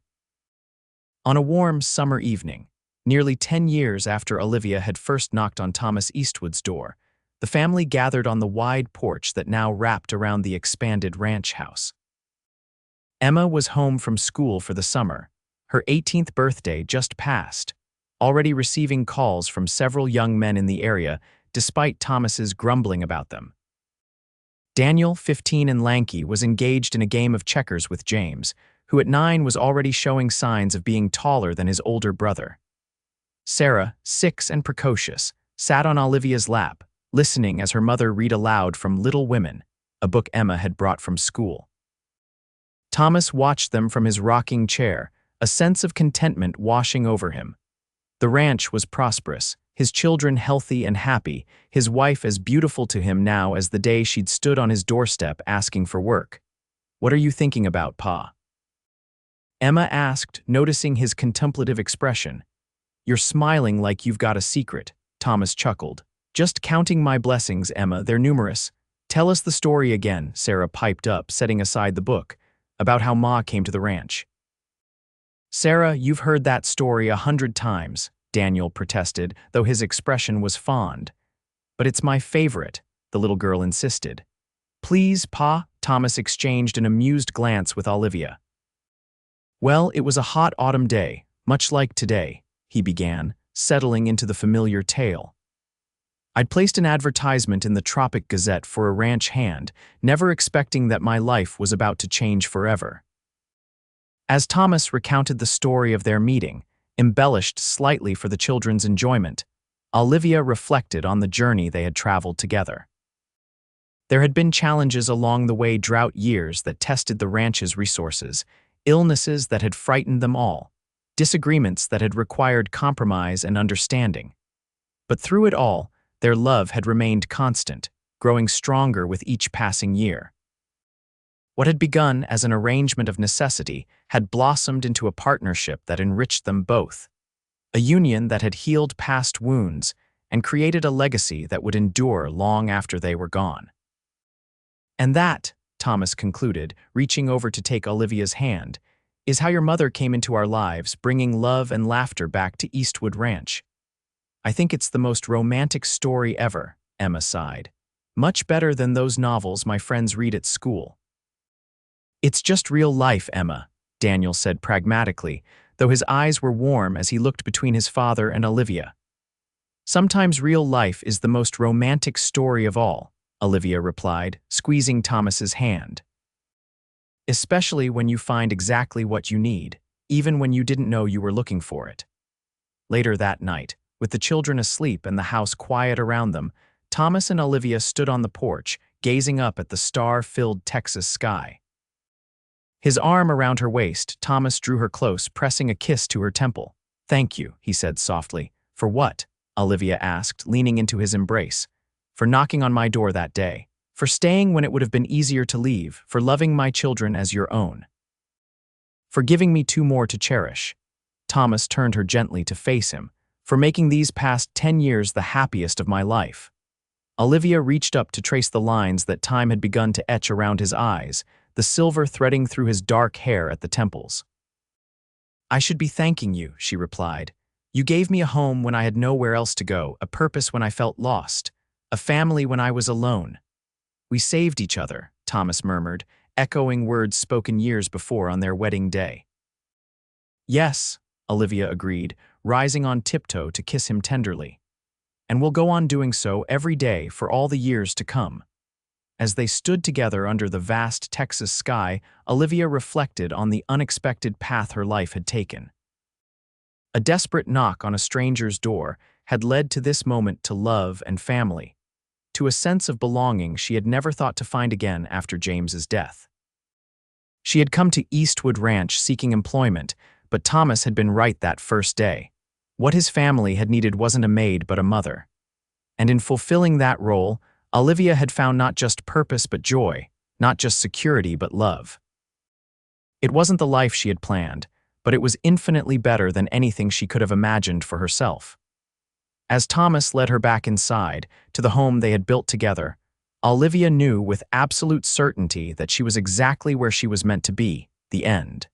On a warm summer evening, nearly 10 years after Olivia had first knocked on Thomas Eastwood's door, the family gathered on the wide porch that now wrapped around the expanded ranch house. Emma was home from school for the summer, her 18th birthday just passed, already receiving calls from several young men in the area despite Thomas's grumbling about them. Daniel, 15 and lanky, was engaged in a game of checkers with James, who at 9 was already showing signs of being taller than his older brother. Sarah, 6 and precocious, sat on Olivia's lap, listening as her mother read aloud from Little Women, a book Emma had brought from school. Thomas watched them from his rocking chair, a sense of contentment washing over him. The ranch was prosperous, his children healthy and happy, his wife as beautiful to him now as the day she'd stood on his doorstep asking for work. "What are you thinking about, Pa?" Emma asked, noticing his contemplative expression. You're smiling like you've got a secret, Thomas chuckled. Just counting my blessings, Emma, they're numerous. Tell us the story again, Sarah piped up, setting aside the book, about how Ma came to the ranch. Sarah, you've heard that story 100 times, Daniel protested, though his expression was fond. But it's my favorite, the little girl insisted. Please, Pa, Thomas exchanged an amused glance with Olivia. Well, it was a hot autumn day, much like today, he began, settling into the familiar tale. I'd placed an advertisement in the Tropic Gazette for a ranch hand, never expecting that my life was about to change forever. As Thomas recounted the story of their meeting, embellished slightly for the children's enjoyment, Olivia reflected on the journey they had traveled together. There had been challenges along the way, drought years that tested the ranch's resources, illnesses that had frightened them all, disagreements that had required compromise and understanding. But through it all, their love had remained constant, growing stronger with each passing year. What had begun as an arrangement of necessity had blossomed into a partnership that enriched them both, a union that had healed past wounds and created a legacy that would endure long after they were gone. And that, Thomas concluded, reaching over to take Olivia's hand, is how your mother came into our lives, bringing love and laughter back to Eastwood Ranch. I think it's the most romantic story ever, Emma sighed. Much better than those novels my friends read at school. It's just real life, Emma, Daniel said pragmatically, though his eyes were warm as he looked between his father and Olivia. Sometimes real life is the most romantic story of all, Olivia replied, squeezing Thomas's hand. Especially when you find exactly what you need, even when you didn't know you were looking for it. Later that night, with the children asleep and the house quiet around them, Thomas and Olivia stood on the porch, gazing up at the star-filled Texas sky. His arm around her waist, Thomas drew her close, pressing a kiss to her temple. "Thank you," he said softly. "For what?" Olivia asked, leaning into his embrace. "For knocking on my door that day. For staying when it would have been easier to leave. For loving my children as your own. For giving me two more to cherish." Thomas turned her gently to face him. "For making these past 10 years the happiest of my life." Olivia reached up to trace the lines that time had begun to etch around his eyes, the silver threading through his dark hair at the temples. "I should be thanking you," she replied. "You gave me a home when I had nowhere else to go, a purpose when I felt lost, a family when I was alone." "We saved each other," Thomas murmured, echoing words spoken years before on their wedding day. "Yes," Olivia agreed, rising on tiptoe to kiss him tenderly. "And we'll go on doing so every day for all the years to come." As they stood together under the vast Texas sky, Olivia reflected on the unexpected path her life had taken. A desperate knock on a stranger's door had led to this moment, to love and family, to a sense of belonging she had never thought to find again after James's death. She had come to Eastwood Ranch seeking employment, but Thomas had been right that first day. What his family had needed wasn't a maid but a mother. And in fulfilling that role, Olivia had found not just purpose but joy, not just security but love. It wasn't the life she had planned, but it was infinitely better than anything she could have imagined for herself. As Thomas led her back inside, to the home they had built together, Olivia knew with absolute certainty that she was exactly where she was meant to be, the end.